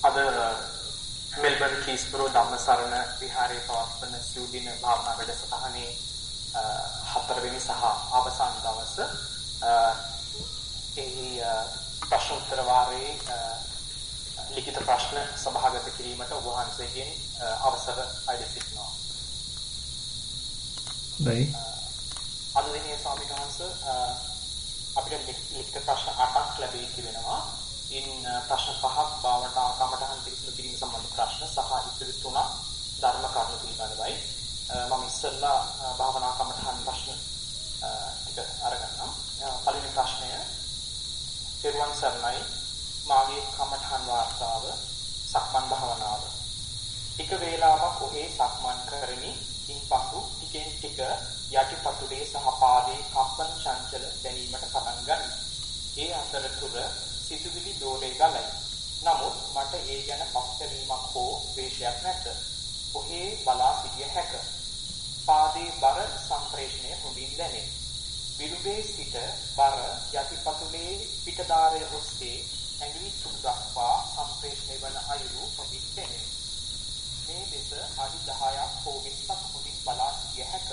අද Melbourne Keysborough Dhammasarana විහාරයේ පවත්වන සිව්දින භාවනා වැඩසටහනේ 4 වෙනි සහ අවසන් දවස ප්‍රශ්නෝත්තර වාරයේ ලිඛිත ප්‍රශ්න සභාගත කිරීමට ඔබ වහන්සේගෙන් අවසර අයද සිටිනවා. අද දිනේ ස්වාමීන් වහන්සේ අපිට ලිඛිත ප්‍රශ්න 8ක් ලැබී තිබෙනවා. ඉන් ප්‍රශ්න 5ක් භාවනා කමඨහන් පිළිබඳ කිරීම සම්බන්ධ ප්‍රශ්න සහ ඉතිරි 3ක් ධර්ම කරුණු පිළිබඳවයි. මම ඉස්සෙල්ලා භාවනා කමඨහන් ප්‍රශ්න ටික අරගන්නම්. පළවෙනි ප්‍රශ්නය පෙරවන් සර්ණයි මාගේ කමඨහන් වාර්තාව සක්මන් භාවනාව. ටික වේලාවක් ඔහේ සක්මන් කරමි. ඉන්පසු ටිකෙන් ටික යටිපතුලේ සහ පාදයේ කම්පන චංචල දැනීමට පටන් ගනී. ඒ අතරතුර සිතුවිලි දෝරේ ගලයි. නමුත් මට ඒ ගැන පස්තැවීමක් හෝ ද්වේෂයක් නැත. ඔහේ බලා සිටිය හැක. පාදයේ බර සම්ප්‍රේෂණය හොඳින් දැනේ. විරුවේ සිට බර යටිපතුලේ පිටදාරය ඔස්සේ ඇඟිලි සුදු දක්වා සම්ප්‍රේෂණය වන අයුරු හොඳින් දැනේ. මේ දෙස අඩි 10ක් හෝ 20ක් හොඳින් බලා සිටිය හැක.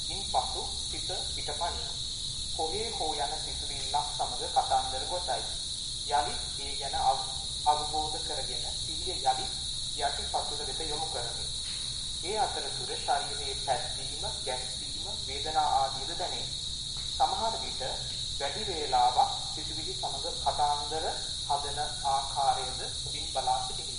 ඉන්පසු සිත පිටපණි. කොහේ හෝ යන සිතුවිල්ලක් සමග කතාන්දර ගොතයි. යලි ඒ ගැන අවබෝධ කරගෙන සිහිය යලි යටිපතුල වෙත යොමු කරමි. ඒ අතරතුර ශරීරයේ පැද්දීම, ගැස්සීම, වේදනා ආදීද දැනේ. සමහර විට වැඩි වේලාවක් සිතුවිලි සමග කතාන්දර හදන ආකාරයද උඩින් බලා සිටිමි.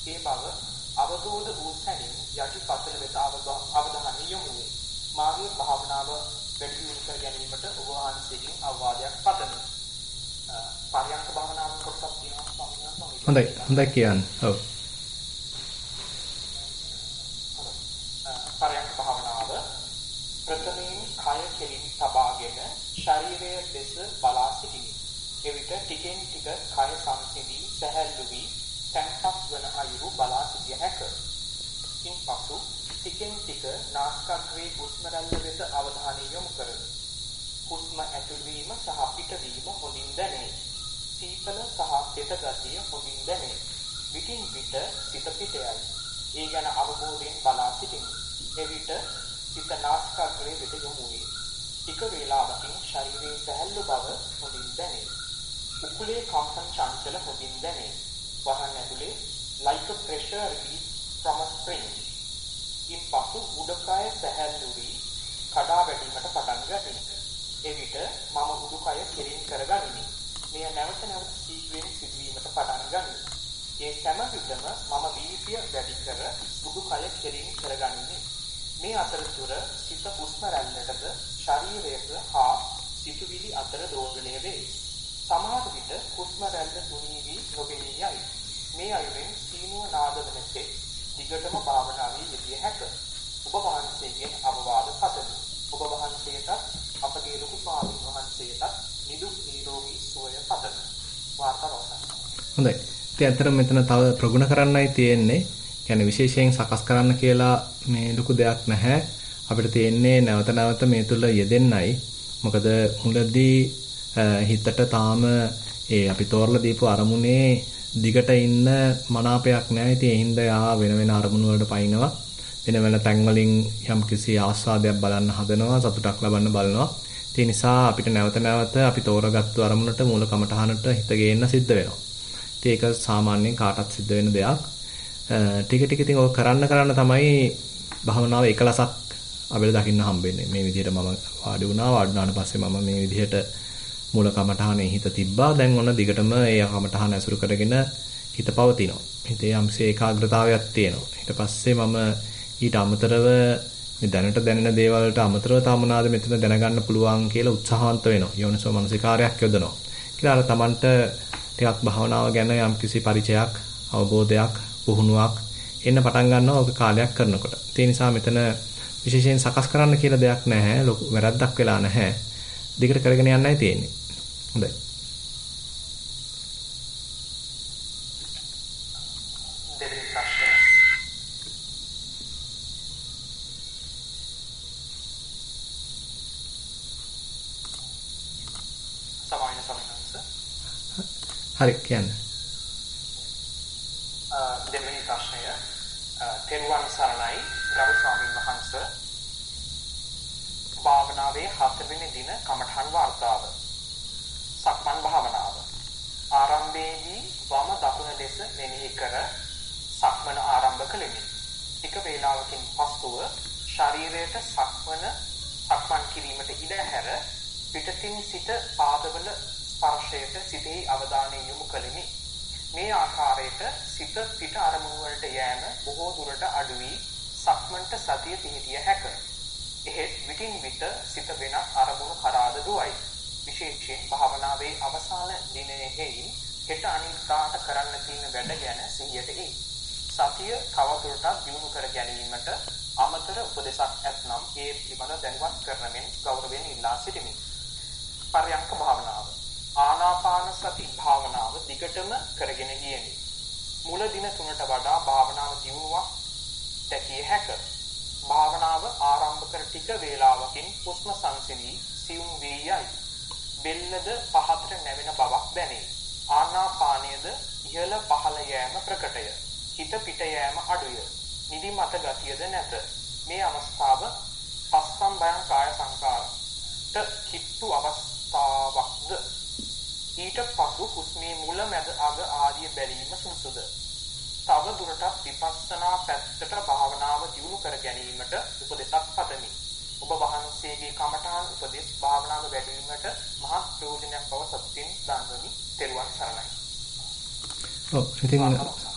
ඒ බව අවබෝධ වූ සැනින් යටිපතුල වෙත අවධානය යොමු වේ. මාගේ භාවනාව වැඩි දියුණු කර ගැනීමට ඔබ වහන්සේගෙන් අවවාදයක් පතමි. පරයන්ක භාවනාව කොටසක් තියෙනවා ස්වාමීන් වහන්සේ. හොඳයි කියන්න. ඔව්. පරයන්ක භාවනාව ප්‍රථමයෙන් කය කෙලින් තබාගෙන ශරීරයේ දෙස බලා සිටිමි. එවිට ටිකෙන් ටික කය සංසිඳී සැහැල්ලු වී තැන්පත් වන අයුරු බලා සිටිය හැක. ඉන්පසු ටිකෙන් ටික නාසිකාග්‍රේ හුස්ම රැල්ල වෙත අවධානය යොමු කරමි. හුස්ම ඇතුල් වීම සහ පිටවීම හොඳින් දැනේ. සීතල සහ තෙත ගතිය හොඳින් දැනේ. විටින් විට සිත පිටයයි. ඒ ගැන අවබෝධයෙන් බලා සිටිමි. එවිට සිත නාසිකාග්‍රේ වෙත යොමු වේ. ටික වේලාවකින් ශරීරයේ සැහැල්ලු බව හොඳින් දැනේ. උකුලේ කම්පන චංචල හොඳින් දැනේ. වහන් ඇතුලේ like a pressure release from a spring. ඉන්පසු උඩුකය සැහැල්ලු වී කඩා වැටීමට පටන් ගනී. එවිට මම උඩුකය කෙලින් කරගනිමි. මෙය නැවත නැවත ශීඝ්‍රයෙන් සිදුවීමට පටන් ගනී. ඒ සෑම විටම මම වීර්යය වැඩි කර උඩුකය කෙලින් කරගනිමි. මේ අතරතුර සිත හුස්ම රැල්ලටද ශරීරයට හා සිතුවිලි අතර දෝලණය වේ. සමහර විට හුස්ම රැල්ල තුනී වී නොපෙනී යයි. මේ අයුරින් සීනුව නාද වනසේ දිගටම භාවනාවේ යෙදිය හැක. ඔබ වහන්සේගෙන් අවවාද පතමි. ඔබ වහන්සේට අපගේ ලොකු ස්වාමීන් වහන්සේට නිදුක් නිරෝගී සුවය පතමි. වාර්තාව අවසන්. හොඳයි. ඉතින් අතර මෙතන තව ප්‍රගුණ කරන්නයි තියෙන්නේ. කියන්නේ විශේෂයෙන් සකස් කරන්න කියලා මේ ලොකු දෙයක් නැහැ. අපිට තියෙන්නේ නැවත නැවත මේ තුල යෙදෙන්නයි. මොකද මුලදී හිතට තාම අපි තෝරලා දීපු අරමුණේ දිගට ඉන්න මනාපයක් නැහැ. ඉතින් ඒ හින්දා යා වෙන වෙන අරමුණු වලට පයින්නවා. වෙන වෙන තැන් වලින් යම්කිසි ආස්වාදයක් බලන්න හදනවා, සතුටක් ලබන්න බලනවා. ඒ නිසා අපිට නැවත නැවත අපි තෝරගත්තු අරමුණට මූල කමඨහනට හිත ගේන්න සිද්ධ වෙනවා. ඉතින් ඒක සාමාන්‍යයෙන් කාටත් සිද්ධ වෙන දෙයක්. ටික ටික ඉතින් ඔය කරන්න තමයි භාවනාව එකලසක් අපිට දකින්න හම්බෙන්නේ. මේ විදිහට මම වාඩි වුණාට පස්සේ මම මේ විදිහට මූල කමඨහනේ හිත තිබ්බා. දැන් ඔන්න දිගටම ඒ කමඨහන ඇසුරු කරගෙන හිත පවතිනවා. හිතේ යම්සේ ඒකාග්‍රතාවයක් තියෙනවා. ඊට පස්සේ මම ඊට අමතරව මේ දැනට දැනෙන දේවල් වලට අමතරව තව මොනවාද මෙතන දැනගන්න පුළුවන් කියලා උත්සාහවන්ත වෙනවා. යෝනිසෝ මනසිකාරයක් යොදනවා. කියලා අර Tamanට ටිකක් භාවනාව ගැන යම්කිසි පරිචයක්, අවබෝධයක්, පුහුණුවක් එන්න පටන් ගන්නවා ඔක කාලයක් කරනකොට. ඒ නිසා මෙතන විශේෂයෙන් සකස් කරන්න කියලා දෙයක් නැහැ. ලොකු වැරද්දක් වෙලා නැහැ. දිගට කරගෙන යන්නයි තියෙන්නේ. හොඳයි. සමාන සමනස හරි කියන්න. ගරු ස්වාමීන් වහන්සේ භාවනාවේ 4 වෙනි දින කමඨහන් වර්තාව. සක්මන් භාවනාව. ආරම්භයේදී වම දකුණ ලෙස මෙනෙහි කර සක්මන ආරම්භ කළෙමි. ටික වේලාවකින් පසුව ශරීරයට සක්මන් කිරීමට ඉඩ හැර පිටතින් සිට පාදවල ස්පර්ශයට සිතෙහි අවධානය යොමු කළෙමි. මේ ආකාරයට සිත පිට අරමුණු වලට යෑම බොහෝ දුරට අඩු වී සක්මන්ට සතිය පිහිටිය හැක. එහෙත් විටින් විට සිත වෙනත් අරමුණු කරාද දුවයි. විශේෂයෙන් භාවනාවේ අවසාන දිනයෙහි හෙට අනිද්දාට කරන්න තියෙන වැඩ ගැන සිහියට එයි. සතිය තවදුරටත් දියුණු කර ගැනීමට අමතර උපදේශක් ඇතනම් ඒ පිළිබඳ දැනුවත් කරන මෙන් ගෞරවයෙන් ඉල්ලා සිටිමි. පරයන්ක භාවනාව. ආනාපාන සති භාවනාව දිගටම කරගෙන ගියෙමි. මුල දින 3ට වඩා භාවනාව දියුණුවක් දැකිය හැක. භාවනාව ආරම්භ කර ටික වේලාවකින් හුස්ම සංසිඳී සියුම් වී යයි. බෙල්ලද පහතට නැවෙන බවක් දැනේ. ආනාපානයද ඉහළ පහළ යෑම ප්‍රකටය. හිත පිට යෑම අඩුය. නිදිමත ගතියද නැත. මේ අවස්ථාව පස්සම්බයං කාය සංකාරට කිට්ටු අවස්ථාවක්ද. ඊට පසු හුස්මේ මුල මැද අග ආදී බැලීම සුදුසුද. තව දුරටත් විපස්සනා පැත්තට භාවනාව දියුණු කර ගැනීමට උපදෙසක් පතමි. ඔබ වහන්සේගේ කමඨාන් උපදෙස් භාවනාව වැඩි වීමට මහත් ප්‍රයෝජනයක් බව සතුටින් දන්වමි. තෙරුවන් සරණයි. ඔව් ඉතින්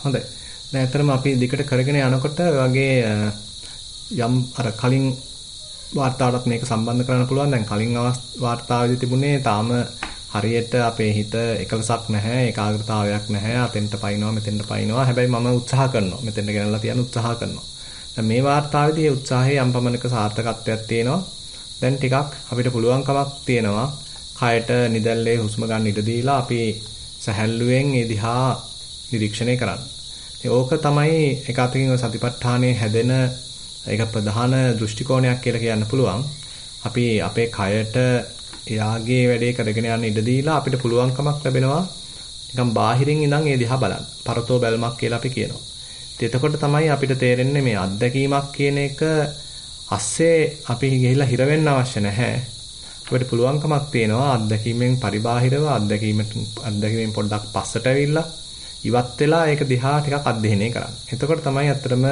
හොඳයි. දැන් අතරම අපි දිගට කරගෙන යනකොට වගේ යම් අර කලින් වාර්තාවටත් මේක සම්බන්ධ කරන්න පුළුවන්. දැන් කලින් වාර්තාවේදී තිබුණේ තාම හරියට අපේ හිත එකලසක් නැහැ, ඒකාග්‍රතාවයක් නැහැ. අතෙන්ට පයින්නවා, මෙතෙන්ට පයින්නවා. හැබැයි මම උත්සාහ කරනවා. මෙතෙන්ට ගෙනල්ලා තියන්න උත්සාහ කරනවා. දැන් මේ වාර්තාවේදී මේ උත්සාහයේ යම් පමණක සාර්ථකත්වයක් තියෙනවා. දැන් ටිකක් අපිට පුළුවන්කමක් තියෙනවා. කයට නිදැල්ලේ හුස්ම ගන්න ඉඩ දීලා අපි සැහැල්ලුවෙන් ඒ දිහා නිරීක්ෂණය කරන්න. ඕක තමයි එක අතකින් ඔය සතිපට්ඨානයේ හැදෙන ඒක ප්‍රධාන දෘෂ්ටි කෝණයක් කියලා කියන්න පුළුවන්. අපි අපේ කයට එයාගේ වැඩේ කරගෙන යන්න ඉඩ දීලා අපිට පුළුවන්කමක් ලැබෙනවා නිකන් බාහිරින් ඉඳන් ඒ දිහා බලන්න. පරතෝ බැල්මක් කියලා අපි කියනවා. ඉතින් එතකොට තමයි අපිට තේරෙන්නේ මේ අත්දැකීමක් කියන එක අස්සේ අපි ගිහිල්ලා හිර වෙන්න අවශ්‍ය නැහැ. අපිට පුළුවන්කමක් තියෙනවා අත්දැකීමෙන් පරිබාහිරව අත්දැකීමෙන් පොඩ්ඩක් පස්සට ඇවිල්ලා ඉවත් වෙලා ඒක දිහා ටිකක් අධ්‍යයනය කරන්න. එතකොට තමයි අත්‍තරම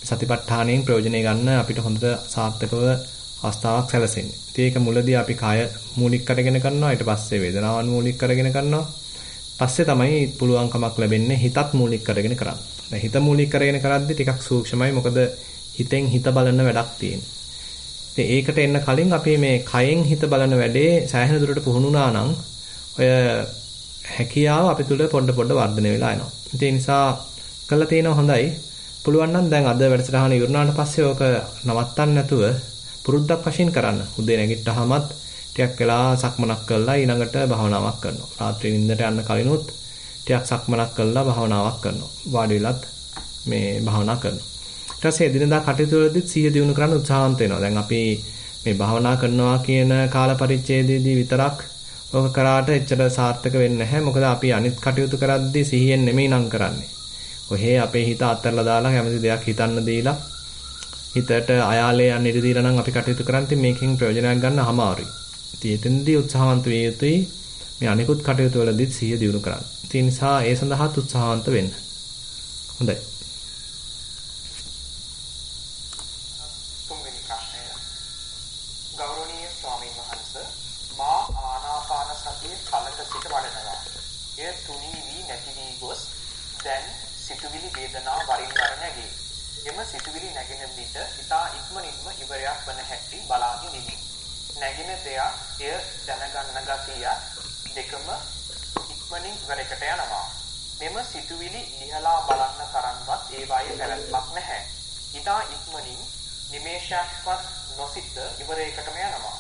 සතිපට්ඨානයෙන් ප්‍රයෝජනෙ ගන්න අපිට හොඳට සාර්ථකව අවස්ථාවක් සැලසෙන්නේ. ඉතින් ඒක මුලදී අපි කය මූලික කරගෙන කරනවා, ඊට පස්සේ වේදනාවන් මූලික කරගෙන කරනවා. පස්සේ තමයි පුළුවන්කමක් ලැබෙන්නේ හිතත් මූලික කරගෙන කරන්න. දැන් හිත මූලික කරගෙන කරද්දී ටිකක් සූක්ෂමයි. මොකද හිතෙන් හිත බලන වැඩක් තියෙනවා. ඉතින් ඒකට එන්න කලින් අපි මේ කයෙන් හිත බලන වැඩේ සෑහෙන දුරට පුහුණු වුණා නම් ඔය හැකියාව අපි තුල පොඩ වර්ධනය වෙලා එනවා. ඒ නිසා කළා තියෙනවා හොඳයි. පුළුවන් නම් දැන් අද වැඩසටහන ඉවරනාට පස්සේ ඕක නවත්තන්න නැතුව පුරුද්දක් වශයෙන් කරන්න. උදේ නැගිට්ටාමත් ටිකක් වෙලා සක්මනක් කළා ඊළඟට භාවනාවක් කරනවා. රාත්‍රී නිින්දට යන්න කලිනුත් ටිකක් සක්මනක් කළා භාවනාවක් කරනවා. වාඩි වෙලත් මේ භාවනා කරනවා. ඊට පස්සේ එදිනදා කටයුතු වලදීත් සිහිය දියුණු කරන්න උත්සාහන්ත වෙනවා. දැන් අපි මේ භාවනා කරනවා කියන කාල පරිච්ඡේදයේදී විතරක් ඔක කරාට එච්චර සාර්ථක වෙන්නේ නැහැ. මොකද අපි අනිත් කටයුතු කරද්දී සිහියෙන් නෙමෙයි නම් කරන්නේ. ඔහේ අපේ හිත අත්හැරලා දාලා කැමති දෙයක් හිතන්න දීලා හිතට අයාලේ යන්න ඉඩ දීලා නම් අපි කටයුතු කරන්නේ මේකෙන් ප්‍රයෝජනයක් ගන්න අමාරුයි. ඉතින් එතෙන්දී උත්සාහවන්ත විය යුතුයි මේ අනිකුත් කටයුතු වලදීත් සිහිය දියුණු කරන්න. ඒ නිසා ඒ සඳහාත් උත්සාහවන්ත වෙන්න. හොඳයි. තුන්වෙනි ප්‍රශ්නය. ගෞරවනීය ස්වාමීන් වහන්සේ මා ආනාපාන සතිය කලක සිට වඩනවා. එය තුනී වී නැති වී ගොස් දැන් සිතුවිලි වේදනා වරින් වර නැගේ. එම සිතුවිලි නැගෙන විට ඉතා ඉක්මනින්ම ඉවරයක් වන හැටි බලාගෙන ඉමි. නැගෙන දෙයක් එය දැනගන්න ගතිය දෙකම ඉක්මනින් ඉවරයකට යනවා. මෙම සිතුවිලි ලිහලා බලන්න තරම්වත් ඒවායේ පැවැත්මක් නැහැ. ඉතා ඉක්මනින් නිමේෂයක්වත් නොසිත ඉවරයකටම යනවා.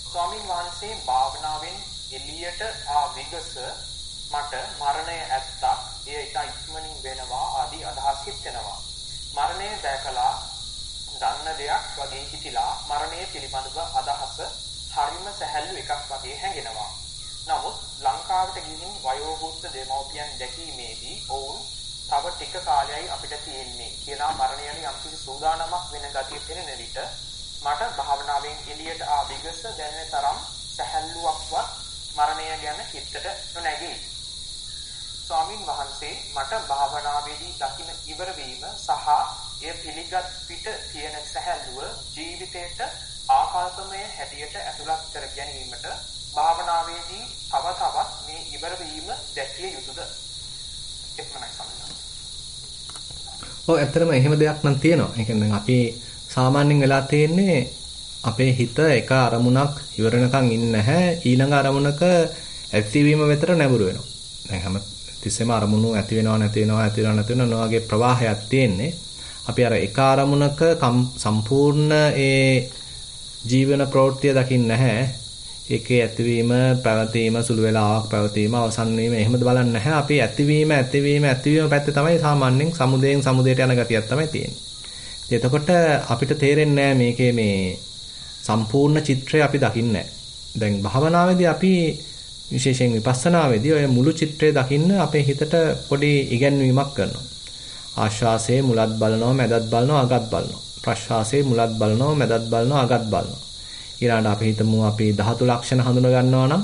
ස්වාමින් වහන්සේ භාවනාවෙන් එළියට ආ විගස මට මරණය ඇත්තක් එය ඉතා ඉක්මනින් වෙනවා ආදී අදහස් හිතෙනවා. මරණය දැකලා දන්න දෙයක් වගේ හිතිලා මරණය පිළිබඳව අදහස හරිම සැහැල්ලු එකක් වගේ හැඟෙනවා. නමුත් ලංකාවට ගිහින් වයෝවෘද්ධ දෙමව්පියන් දැකීමේදී ඔවුන් තව ටික කාලයයි අපිට තියෙන්නේ කියලා මරණයට යම්කිසි සූදානමක් වෙන ගතිය පෙනෙන විට මට භාවනාවෙන් එළියට ආ විගස දැනෙන තරම් සැහැල්ලුවක්වත් මරණය ගැන හිතට නොනැගී. ස්වාමින් වහන්සේ මට භාවනාවේදී දකින්න ඉවර වීම සහ එය පිළිගත් පිට තියෙන සැහැල්ලුව ජීවිතයට ආකල්පමය හැටියට ඇතුළත් කර ගැනීමට භාවනාවේදී තව තවත් මේ ඉවර වීම දැකිය යුතුද? එක්මනයි සමහරවිට. ඔව් ඇත්තටම එහෙම දෙයක් නම් තියෙනවා. ඒ කියන්නේ අපි සාමාන්‍යයෙන් වෙලා තියෙන්නේ අපේ හිත එක අරමුණක් ඉවරනකන් ඉන්නේ නැහැ. ඊළඟ අරමුණක ඇතිවීම වෙතට නැඹුරු වෙනවා. දැන් හැම තිස්සෙම අරමුණු ඇති වෙනවා නැති වෙනවා ඇති වෙනවා නැති වෙනවා වගේ ප්‍රවාහයක් තියෙන්නේ. අපි අර එක අරමුණක සම්පූර්ණ ඒ ජීවන ප්‍රවෘත්තිය දකින්නේ නැහැ. ඒකේ ඇතිවීම, පැවතීම, සුළු වේලාවක් පැවතීම, අවසන් වීම එහෙමද බලන්නේ නැහැ. අපි ඇතිවීම පැත්තේ තමයි සාමාන්‍යයෙන් සමුදයෙන් සමුදයට යන ගතියක් තමයි තියෙන්නේ. එතකොට අපිට තේරෙන්නේ නැහැ මේකේ මේ සම්පූර්ණ චිත්‍රය අපි දකින්නේ නැහැ. දැන් භාවනාවේදී අපි විශේෂයෙන් විපස්සනාවේදී ඔය මුළු චිත්‍රය දකින්න අපේ හිතට පොඩි ඉගැන්වීමක් කරනවා. ආශ්වාසයේ මුලත් බලනවා, මැදත් බලනවා, අගත් බලනවා. ප්‍රශ්වාසයේ මුලත් බලනවා, මැදත් බලනවා, අගත් බලනවා. ඊළඟට අපි හිතමු අපි ධාතු ලක්ෂණ හඳුනා ගන්නවා නම්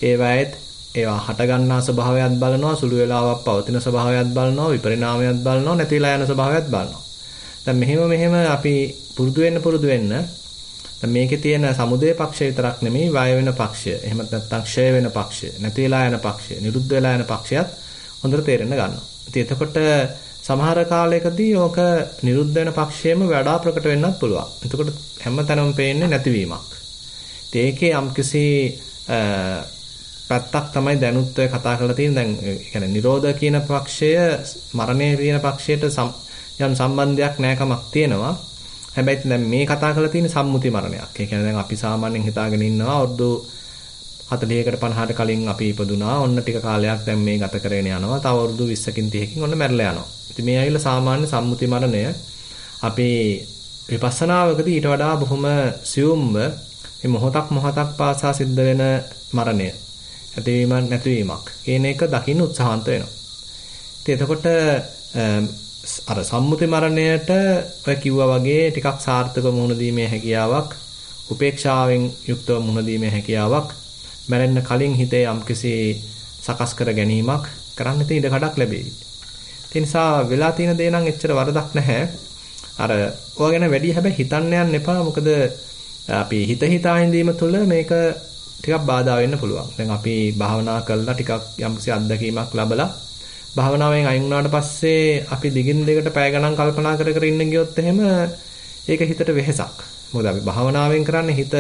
ඒවා හට ගන්නා ස්වභාවයත් බලනවා, සුළු වේලාවක් පවතින ස්වභාවයත් බලනවා, විපරිණාමයත් බලනවා, නැති වෙලා යන ස්වභාවයත් බලනවා. දැන් මෙහෙම අපි පුරුදු වෙන්න දැන් මේකේ තියෙන සමුදය පක්ෂය විතරක් නෙමෙයි වය වෙන පක්ෂය. එහෙම නැත්නම් ක්ෂය වෙන පක්ෂය, නැති වෙලා යන පක්ෂය, නිරුද්ධ වෙලා යන පක්ෂයත් හොඳට තේරෙන්න ගන්නවා. ඉතින් එතකොට සමහර කාලයකදී ඕක නිරුද්ධ වෙන පක්ෂයෙම වඩා ප්‍රකට වෙන්නත් පුළුවන්. එතකොට හැමතැනම පේන්නේ නැතිවීමක්. ඉතින් ඒකේ යම්කිසි පැත්තක් තමයි දැනුත් ඔය කතා කරලා තියෙන. දැන් يعني නිරෝධ කියන පක්ෂය මරණය කියන පක්ෂයට යම් සම්බන්ධයක් නැකමක් තියෙනවා. හැබැයි දැන් මේ කතා කරලා තියෙන සම්මුති මරණයක්. ඒ කියන්නේ දැන් අපි සාමාන්‍යයෙන් හිතාගෙන ඉන්නවා අවුරුදු 40කට 50කට කලින් අපි ඉපදුනා. ඔන්න ටික කාලයක් දැන් මේ ගත කරගෙන යනවා. තව අවුරුදු 20කින් 30කින් ඔන්න මැරලා යනවා. ඉතින් මේ ඇවිල්ලා සාමාන්‍ය සම්මුති මරණය අපි විපස්සනාවකදී ඊට වඩා බොහොම සියුම්ව මේ මොහොතක් පාසා සිද්ධ වෙන මරණය. ඇතිවීමක් නැතිවීමක් කියන එක දකින්න උත්සාහන්ත වෙනවා. ඉතින් එතකොට අර සම්මුති මරණයට ඔය කිව්වා වගේ ටිකක් සාර්ථකව මුහුණ දීමේ හැකියාවක්, උපේක්ෂාවෙන් යුක්තව මුහුණ දීමේ හැකියාවක්, මැරෙන්න කලින් හිතේ යම්කිසි සකස් කර ගැනීමක් කරන්න තියෙන ඉඩ කඩක් ලැබෙයි. ඒ නිසා වෙලා තියෙන දේ නම් එච්චර වරදක් නැහැ. අර ඔය ගැන වැඩි හැබැයි හිතන්න යන්න එපා. මොකද අපි හිතා ඉඳීම තුළ මේක ටිකක් බාධා වෙන්න පුළුවන්. දැන් අපි භාවනා කළා ටිකක් යම්කිසි අත්දැකීමක් ලැබලා භාවනාවෙන් අයින් වුණාට පස්සේ අපි දිගින් දිගට පැය ගණන් කල්පනා කර ඉන්න ගියොත් එහෙම ඒක හිතට වෙහෙසක්. මොකද අපි භාවනාවෙන් කරන්නේ හිත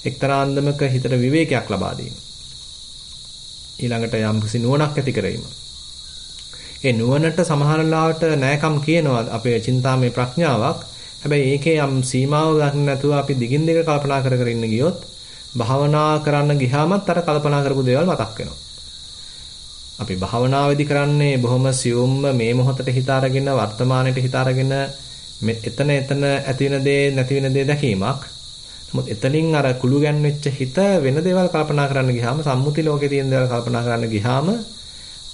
එක්තරා අන්දමක හිතට විවේකයක් ලබා දීම. ඊළඟට යම්කිසි නුවණක් ඇති කිරීම. ඒ නුවණට සමහර ලාවට නෑකම් කියනවා අපේ චින්තාමය ප්‍රඥාවක්. හැබැයි ඒකේ යම් සීමාවක් ගන්න නැතුව අපි දිගින් දිගට කල්පනා කර ඉන්න ගියොත් භාවනා කරන්න ගියාමත් අර කල්පනා කරපු දේවල් මතක් වෙනවා. අපි භාවනාවේදී කරන්නේ බොහොම සියුම්ම මේ මොහොතට හිත අරගෙන වර්තමානයේ හිත අරගෙන එතන ඇති වෙන දේ නැති වෙන දේ දැකීමක්. නමුත් එතනින් අර කුළු ගැන්වෙච්ච හිත වෙන දේවල් කල්පනා කරන්න ගියාම සම්මුති ලෝකේ තියෙන දේවල් කල්පනා කරන්න ගියාම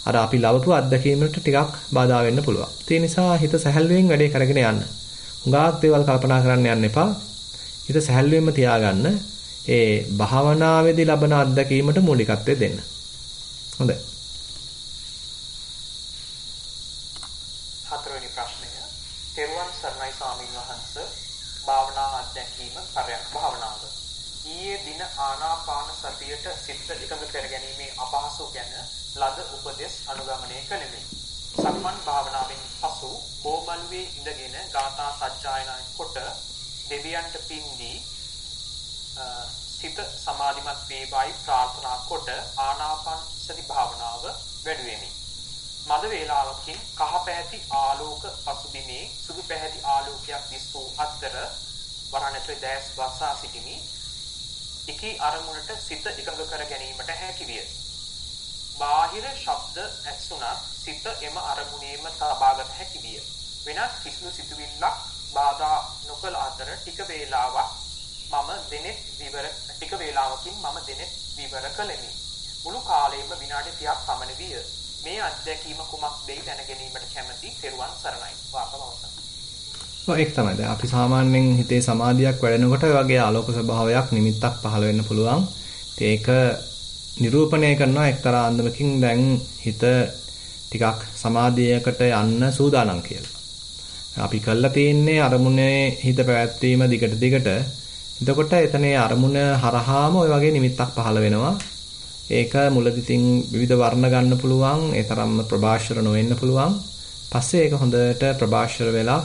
අර අපි ලවපු අත්දැකීමකට ටිකක් බාධා වෙන්න පුළුවන්. ඒ නිසා හිත සැහැල්ලුවෙන් වැඩේ කරගෙන යන්න. හුඟක් දේවල් කල්පනා කරන්න යන්න එපා. හිත සැහැල්ලුවෙන්ම තියාගන්න. ඒ භාවනාවේදී ලබන අත්දැකීමට මූලිකත්වය දෙන්න. හොඳයි. හතරවෙනි ප්‍රශ්නය. තෙරුවන් සරණයි ස්වාමීන් වහන්සේ. භාවනා අධ්‍යක්ීම පරයක් භාවනාව. ඊයේ දින ආනාපාන සතියට සිත එකඟ කර ගැනීමේ අපහසු ගැන ලද උපදෙස් අනුගමනය කළෙමි. සක්මන් භාවනාවෙන් පසු බෝමල්වේ ඉඳගෙන ගාථා සජ්ජායනා කොට දෙවියන්ට පින්දී සිත සමාධිමත් වේවායි ප්‍රාර්ථනා කොට ආනාපාන සති භාවනාව වැඩුවෙමි. මද වේලාවකින් කහ පැහැති ආලෝක පසුබිමේ සුදු පැහැති ආලෝකයක් දිස්වූ අතර වරණට දැස් වසා සිටිමි. එකී අරමුණට සිත එකඟ කර ගැනීමට හැකි විය. බාහිර ශබ්ද ඇසුණත් සිත එම අරමුණේම තබාගත හැකි විය. වෙනත් කිසිදු සිතුවිල්ලක් බාධා නොකළ අතර ටික වේලාවකින් මම දෙනෙත් විවර කළෙමි. මුළු කාලයම විනාඩි 30ක් පමණ විය. මේ අත්දැකීම කුමක්දයි දැන ගැනීමට කැමැති පෙරුවන් සරණයි. වාපම අවසන්. ඒක තමයි. දැන් අපි සාමාන්‍යයෙන් හිතේ සමාධියක් වැඩෙනකොට ඒ වගේ ආලෝක ස්වභාවයක් නිමිත්තක් පහළ වෙන්න පුළුවන්. ඒක නිරූපණය කරනවා එක්තරා අන්දමකින් දැන් හිත ටිකක් සමාධියකට යන්න සූදානම් කියලා. අපි කළා තියෙන්නේ අරමුණේ හිත පැවැත්වීම දිගට. එතකොට එතනේ අරමුණ හරහාම ওই වගේ නිමිත්තක් පහළ වෙනවා. ඒක මුලදී තින් විවිධ වර්ණ ගන්න පුළුවන්. ඒ තරම්ම ප්‍රභාෂර නොවෙන්න පුළුවන්. පස්සේ ඒක හොඳට ප්‍රභාෂර වෙලා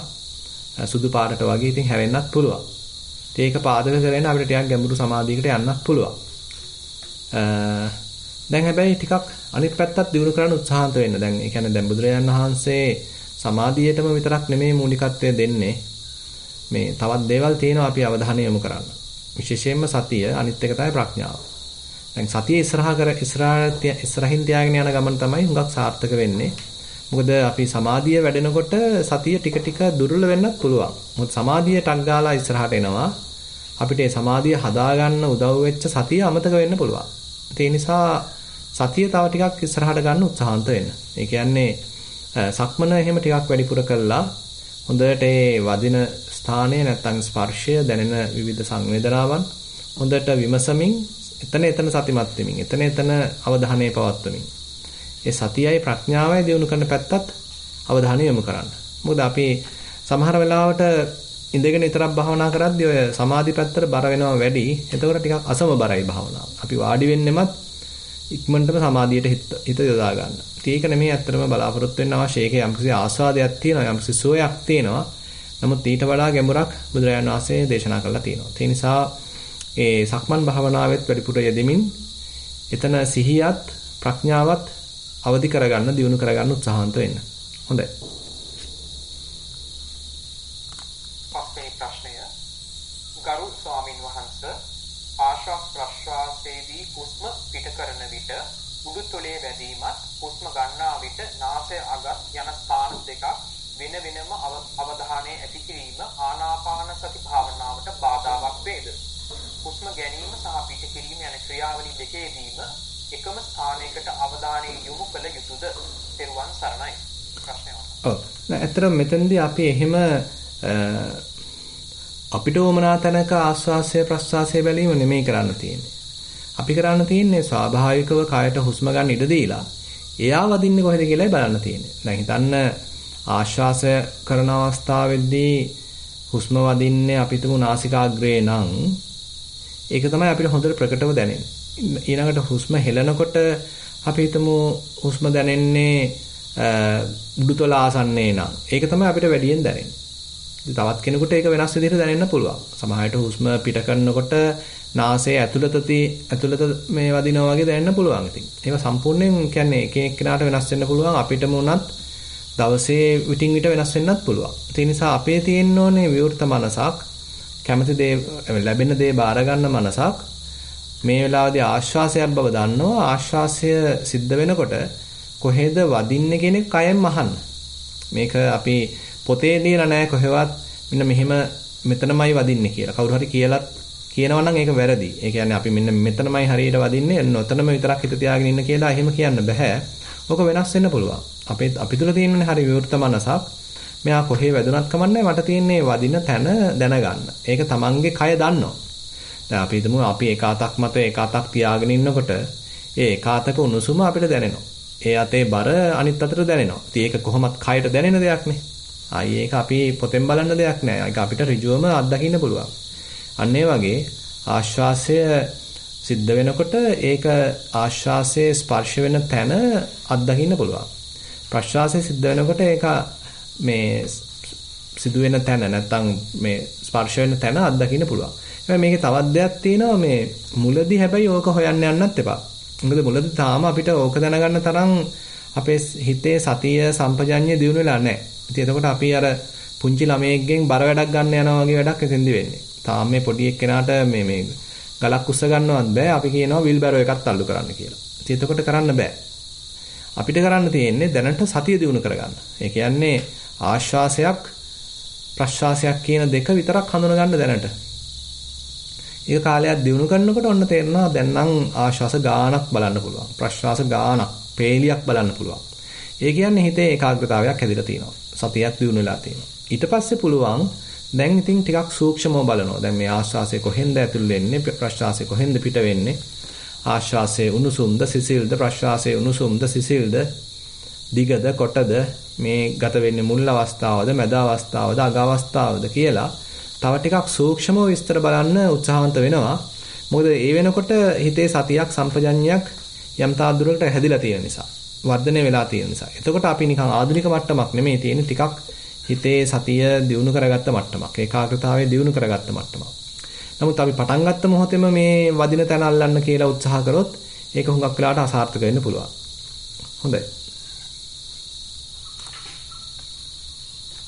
සුදු පාටට වගේ ඉතින් හැවෙන්නත් පුළුවන්. ඒක පාදක කරගෙන අපිට ටිකක් ගැඹුරු සමාධියකට යන්නත් පුළුවන්. දැන් හැබැයි ටිකක් අනිත් පැත්තත් දියුණු කරන්න උත්සාහන්ත වෙන්න. දැන් ඒ කියන්නේ දැන් බුදුරජාණන් වහන්සේ සමාධියටම විතරක් නෙමෙයි මූලිකත්වය දෙන්නේ. මේ තවත් දේවල් තියෙනවා අපි අවධානය යොමු කරන්න. විශේෂයෙන්ම සතිය, අනිත් එක තමයි ප්‍රඥාව. දැන් සතිය ඉස්සරහින් තියාගෙන යන ගමන තමයි හුඟක් සාර්ථක වෙන්නේ. මොකද අපි සමාධිය වැඩෙනකොට සතිය ටික දුර්වල වෙන්නත් පුළුවන්. මොකද සමාධිය ටක් ගාලා ඉස්සරහට එනවා. අපිට ඒ සමාධිය හදාගන්න උදව් වෙච්ච සතිය අමතක වෙන්න පුළුවන්. ඒ නිසා සතිය තව ටිකක් ඉස්සරහට ගන්න උත්සාහන්ත වෙන්න. ඒ කියන්නේ සක්මන එහෙම ටිකක් වැඩිපුර කළා හොඳට ඒ වදින ස්ථානයේ නැත්නම් ස්පර්ශය දැනෙන විවිධ සංවේදනාවන් හොඳට විමසමින් එතන සතිමත් වෙමින් එතන අවධානය පවත්වමින් ඒ සතියයි ප්‍රඥාවයි දියුණු කරන පැත්තත් අවධානය යොමු කරන්න. මොකද අපි සමහර වෙලාවට ඉඳගෙන විතරක් භාවනා කරද්දී ඔය සමාධි පැත්තට බර වෙනවා වැඩි. එතකොට ටිකක් අසමබරයි භාවනාව. අපි වාඩි වෙන්නෙමත් ඉක්මනටම සමාධියට හිත යොදා ගන්න. ඒක නෙමෙයි ඇත්තටම බලාපොරොත්තු වෙන්න අවශ්‍ය. ඒකේ යම්කිසි ආස්වාදයක් තියෙනවා, යම්කිසි සුවයක් තියෙනවා. නමුත් ඊට වඩා ගැඹුරක් බුදුරජාණන් වහන්සේ දේශනා කරලා තියෙනවා. ඒ නිසා ඒ සක්මන් භාවනාවෙත් වැඩිපුර යෙදෙමින් එතන සිහියත් ප්‍රඥාවත් අවදි කරගන්න, දියුණු කරගන්න උත්සාහන්ත වෙන්න. හොඳයි. පස්වෙනි ප්‍රශ්නය. ගරු ස්වාමින් වහන්සේ ආශ්වාස ප්‍රශ්වාසයේදී හුස්ම පිට කරන විට උඩුතොලේ වැදීමත් හුස්ම ගන්නා විට නාසය අග යන ස්ථාන දෙකක් වෙන වෙනම අවධානය ඇති කිරීම ආනාපාන සති භාවනාවට බාධාවක් වේද? හුස්ම ගැනීම සහ පිට කිරීම යන ක්‍රියාවලිය දෙකේදීම එකම ස්ථානයකට අවධානය යොමු කළ යුතුද? පෙරුවන් සරණයි. ප්‍රශ්නය. ඔව්. ඇත්තටම මෙතනදී අපි එහෙම අපිට වමනා තැනක ආස්වාසය ප්‍රස්වාසය බැලීම නෙමෙයි කරන්න තියෙන්නේ. අපි කරන්න තියෙන්නේ ස්වාභාවිකව කායට හුස්ම ගන්න ඉඩ දීලා එයා වදින්නේ කොහෙද කියලායි බලන්න තියෙන්නේ. දැන් හිතන්න ආශ්වාසය කරන අවස්ථාවේදී හුස්ම වදින්නේ අපි තුමු නාසිකාග්‍රේ නම් ඒක තමයි අපිට හොඳට ප්‍රකටව දැනෙන්නේ. ඊළඟට හුස්ම හෙලනකොට අපි හිතමු හුස්ම දැනෙන්නේ උඩුතල ආසන්නයේ නම් ඒක තමයි අපිට වැඩියෙන් දැනෙන්නේ. තවත් කෙනෙකුට ඒක වෙනස් විදිහට දැනෙන්න පුළුවන්. සමහරවිට හුස්ම පිට කරනකොට නාසයේ ඇතුළත මේ වදිනවා වගේ දැනෙන්න පුළුවන්. ඉතින් ඒක සම්පූර්ණයෙන් කියන්නේ එක එක්කෙනාට වෙනස් වෙන්න පුළුවන්. අපිටම උනත් දවසේ විටින් විට වෙනස් වෙන්නත් පුළුවන්. ඒ නිසා අපේ තියෙන්න ඕනේ විවෘත මනසක්, කැමති දේ ලැබෙන දේ බාර ගන්න මනසක්. මේ වෙලාවේදී ආශ්වාසයක් බව දන්නවා. ආශ්වාසය සිද්ධ වෙනකොට කොහෙද වදින්නේ කියන එක කයෙන් අහන්න. මේක අපි පොතේ ලියලා නැහැ කොහෙවත් මෙන්න මෙහෙම මෙතනමයි වදින්නේ කියලා. කවුරු හරි කියනවා නම් ඒක වැරදි. ඒ කියන්නේ අපි මෙන්න මෙතනමයි හරියට වදින්නේ, නොතනම විතරක් හිත තියාගෙන ඉන්න කියලා එහෙම කියන්න බෑ. ඕක වෙනස් වෙන්න පුළුවන්. අපි තුල තියෙන්නේ හරි විවෘත මනසක්. මෙයා කොහේ වැදුනත් කමන්නේ මට තියෙන්නේ වදින තැන දැනගන්න. ඒක තමන්ගේ කය දන්නවා. දැන් අපි හිතමු අපි එක අතක් මත එක අතක් තියාගෙන ඉන්නකොට ඒ එක අතක උණුසුම අපිට දැනෙනවා. ඒ අතේ බර අනිත් අතට දැනෙනවා. ඉතින් ඒක කොහොමත් කයට දැනෙන දෙයක් නේ. ආයේ ඒක අපි පොතෙන් බලන්න දෙයක් නෑ. ඒක අපිට ඍජුවම අත්දකින්න පුළුවන්. අන්න ඒ වගේ ආශ්වාසය සිද්ධ වෙනකොට ඒක ආශ්වාසයේ ස්පර්ශ වෙන තැන අත්දකින්න පුළුවන්. ප්‍රශ්වාසයේ සිද්ධ වෙනකොට ඒක මේ සිදු වෙන තැන නැත්තම් මේ ස්පර්ශ වෙන තැන අත්දකින්න පුළුවන්. හැබැයි මේකේ තවත් දෙයක් තියෙනවා මේ මුලදී හැබැයි ඕක හොයන්න යන්නත් එපා. මොකද මුලදී තාම අපිට ඕක දැනගන්න තරම් අපේ හිතේ සතිය සම්පජඤ්ඤය දියුණු වෙලා නැහැ. ඉතින් එතකොට අපි අර පුංචි ළමයෙක්ගෙන් බර වැඩක් ගන්න යනවා වගේ වැඩක් එතෙන්දි වෙන්නේ. තාම මේ පොඩි එක්කෙනාට මේ ගලක් උස්ස ගන්නවත් බෑ. අපි කියනවා වීල් බැරෝ එකක් තල්ලු කරන්න කියලා. ඉතින් එතකොට කරන්න බෑ. අපිට කරන්න තියෙන්නේ දැනට සතිය දිනු කරගන්න. ඒ කියන්නේ ආශ්වාසයක් ප්‍රශ්වාසයක් කියන දෙක විතරක් හඳුනගන්න දැනට. ඒක කාලයක් දිනු කරනකොට ඔන්න තේරෙනවා දැන් නම් ආශ්වාස ගානක් බලන්න පුළුවන්. ප්‍රශ්වාස ගානක් පේලියක් බලන්න පුළුවන්. ඒ කියන්නේ හිතේ ඒකාග්‍රතාවයක් හැදිලා තියෙනවා. සතියක් දිනු වෙලා තියෙනවා. ඊට පස්සේ පුළුවන් දැන් ඉතින් ටිකක් සූක්ෂමව බලනවා. දැන් මේ ආශ්වාසය කොහෙන්ද ඇතුල් වෙන්නේ ප්‍රශ්වාසය කොහෙන්ද පිට වෙන්නේ? ආශ්වාසයේ උණුසුම්ද සිසිල්ද ප්‍රශ්වාසයේ උණුසුම්ද සිසිල්ද දිගද කොටද මේ ගත වෙන්නේ මුල් අවස්ථාවද මැද අවස්ථාවද අග අවස්ථාවද කියලා තව ටිකක් සූක්ෂමව විස්තර බලන්න උත්සාහවන්ත වෙනවා. මොකද ඒ වෙනකොට හිතේ සතියක් සම්පජඤ්ඤයක් යම් තාක් දුරකට හැදිලා තියෙන නිසා වර්ධනය වෙලා තියෙන නිසා. එතකොට අපි නිකන් ආධුනික මට්ටමක් නෙමෙයි තියෙන්නේ ටිකක් හිතේ සතිය දියුණු කරගත්ත මට්ටමක්. ඒකාග්‍රතාවය දියුණු කරගත්ත මට්ටමක්. නමුත් අපි පටන් ගත්ත මොහොතේම මේ වදින තැන අල්ලන්න කියලා උත්සාහ කරොත් ඒක හුඟක් වෙලාවට අසාර්ථක වෙන්න පුළුවන්. හොඳයි.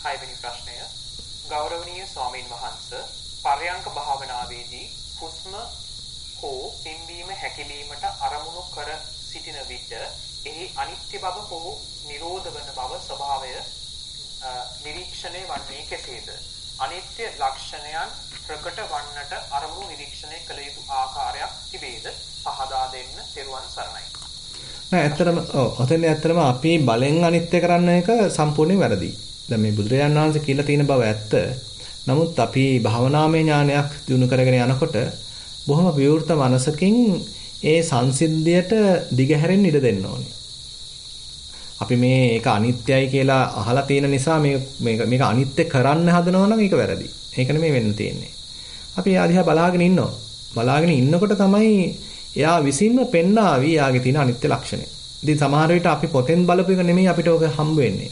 හයවෙනි ප්‍රශ්නය. ගෞරවනීය ස්වාමීන් වහන්සේ පර්යංක භාවනාවේදී හුස්ම හෝ පිම්බීම හැකිලීමට අරමුණු කර සිටින විට එහි අනිත්‍ය බව හෝ නිරෝධ වන බව ස්වභාවය නිරීක්ෂණය වන්නේ කෙසේද? අනිත්‍ය ලක්ෂණයන් ප්‍රකට වන්නට අරමුණු නිරීක්ෂණය කළ යුතු ආකාරයක් තිබේද? පහදා දෙන්න. තෙරුවන් සරණයි. නෑ ඇත්තටම ඇත්තටම අපි බලෙන් අනිත්‍ය කරන්න එක සම්පූර්ණයෙන් වැරදි. දැන් මේ බුදුරජාණන් වහන්සේ කියලා තියෙන බව ඇත්ත. නමුත් අපි භාවනාමය ඥානයක් දිනු කරගෙන යනකොට බොහොම විවෘත මනසකින් ඒ සංසිද්ධියට දිගහැරෙන්න ඉඩ දෙන්න ඕනේ. අපි මේක අනිත්‍යයි කියලා අහලා තියෙන නිසා මේක අනිත්‍ය කරන්න හදනවා නම් ඒක වැරදි. ඒක නෙමෙයි වෙන්න තියෙන්නේ. අපි එයා දිහා බලාගෙන ඉන්නවා. බලාගෙන ඉන්නකොට තමයි එයා විසින්ම පෙන්නාවි එයාගේ තියෙන අනිත්‍ය ලක්ෂණය. ඉතින් සමහර විට අපි පොතෙන් බලපු එක නෙමෙයි අපිට ඔක හම්බ වෙන්නේ.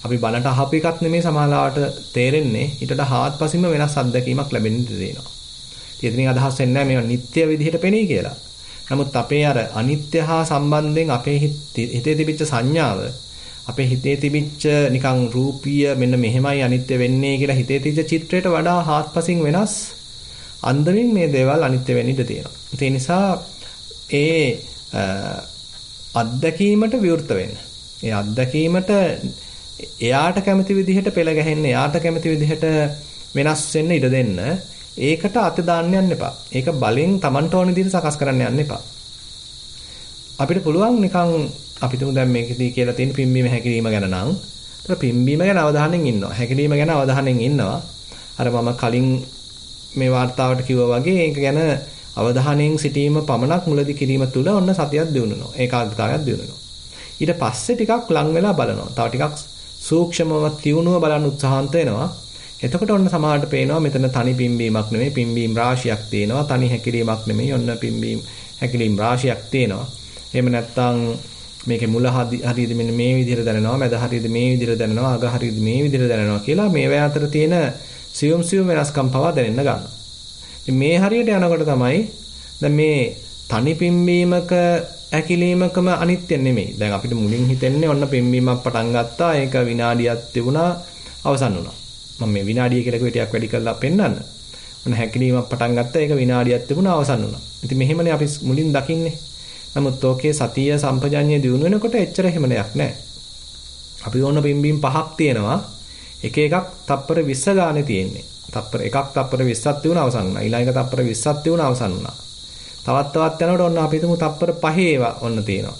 අපි බනට අහපු එකක් නෙමෙයි සමහරවට තේරෙන්නේ. ඊටට හාත්පසින්ම වෙනස් අත්දැකීමක් ලැබෙන්න තියෙනවා. ඉතින් අදහස් වෙන්නේ නැහැ මේවා නිත්‍ය විදිහට පෙනේ කියලා. නමුත් අපේ අර අනිත්‍ය හා සම්බන්ධයෙන් අපේ හිතේ තිබිච්ච සංඥාව අපේ හිතේ තිබිච්ච නිකන් රූපීය මෙන්න මෙහෙමයි අනිත්‍ය වෙන්නේ කියලා හිතේ තිබිච්ච චිත්‍රයට වඩා හාත්පසින් වෙනස් අන්දමින් මේ දේවල් අනිත්‍ය වෙන්න ඉඩ තියෙනවා. ඒ නිසා ඒ අත්දැකීමට විවෘත වෙන්න. ඒ අත්දැකීමට එයාට කැමති විදිහට පෙළ ගැහෙන්න, එයාට කැමති විදිහට වෙනස් වෙන්න ඉඩ දෙන්න. ඒකට අත දාන්න යන්න එපා. ඒක බලෙන් Tamanට ඕන විදිහට සකස් කරන්න යන්න එපා. අපිට පුළුවන් නිකන් අපිටම දැන් මේකදී කියලා තියෙන පිම්බීම හැකිලිම ගැන නම් ඒතර පිම්බීම ගැන අවධානයෙන් ඉන්නවා. හැකිලිම ගැන අවධානයෙන් ඉන්නවා. අර මම කලින් මේ වார்த்தාවට කිව්වා වගේ ඒක ගැන අවධානයෙන් සිටීම පමණක් මුලදී කිරීම තුළ ඔන්න සතියක් දිනුනවා. ඒකාග්‍රතාවයක් දිනුනවා. ඊට පස්සේ ටිකක් ලං වෙලා බලනවා. තව ටිකක් සූක්ෂමව තියුණුව බලන්න උත්සාහන්ත වෙනවා. එතකොට ඔන්න සමහරට පේනවා මෙතන තනි පිම්බීමක් නෙමෙයි පිම්බීම් රාශියක් තියෙනවා. තනි හැකිලීමක් නෙමෙයි ඔන්න පිම්බීම් හැකිලීම් රාශියක් තියෙනවා. එහෙම නැත්නම් මේකේ මුල හරියද මෙන්න මේ විදිහට දැනෙනවා, මැද හරියද මේ විදිහට දැනෙනවා, අග හරියද මේ විදිහට දැනෙනවා කියලා මේවා අතර තියෙන සියුම් වෙනස්කම් පවා දැනෙන්න ගන්නවා. ඉතින් මේ හරියට යනකොට තමයි දැන් මේ තනි පිම්බීමක හැකිලීමකම අනිත්‍ය නෙමෙයි. දැන් අපිට මුලින් හිතෙන්නේ ඔන්න පිම්බීමක් පටන් ගත්තා, ඒක විනාඩියක් තිබුණා, අවසන් වුණා. මම මේ විනාඩිය කියලා ටිකක් වැඩි කරලා පෙන්නන්න. ඔන්න හැකිලීමක් පටන් ගත්තා, ඒක විනාඩියක් තිබුණා, අවසන් වුණා. ඉතින් මෙහෙමනේ අපි මුලින් දකින්නේ. නමුත් ඕකේ සතිය සම්පජඤ්ඤය දිනු වෙනකොට එච්චර එහෙම දෙයක් නැහැ. අපි ඕන පිම්බීම් පහක් තියෙනවා. එක එකක් තප්පර 20 ගානේ තියෙන්නේ. තප්පර එකක් තප්පර 20ක් තියුණා අවසන් වුණා. ඊළඟ තප්පර 20ක් තියුණා අවසන් වුණා. තවත් යනකොට ඔන්න අපි හිතමු තප්පර 5 ඒවා ඔන්න තියෙනවා.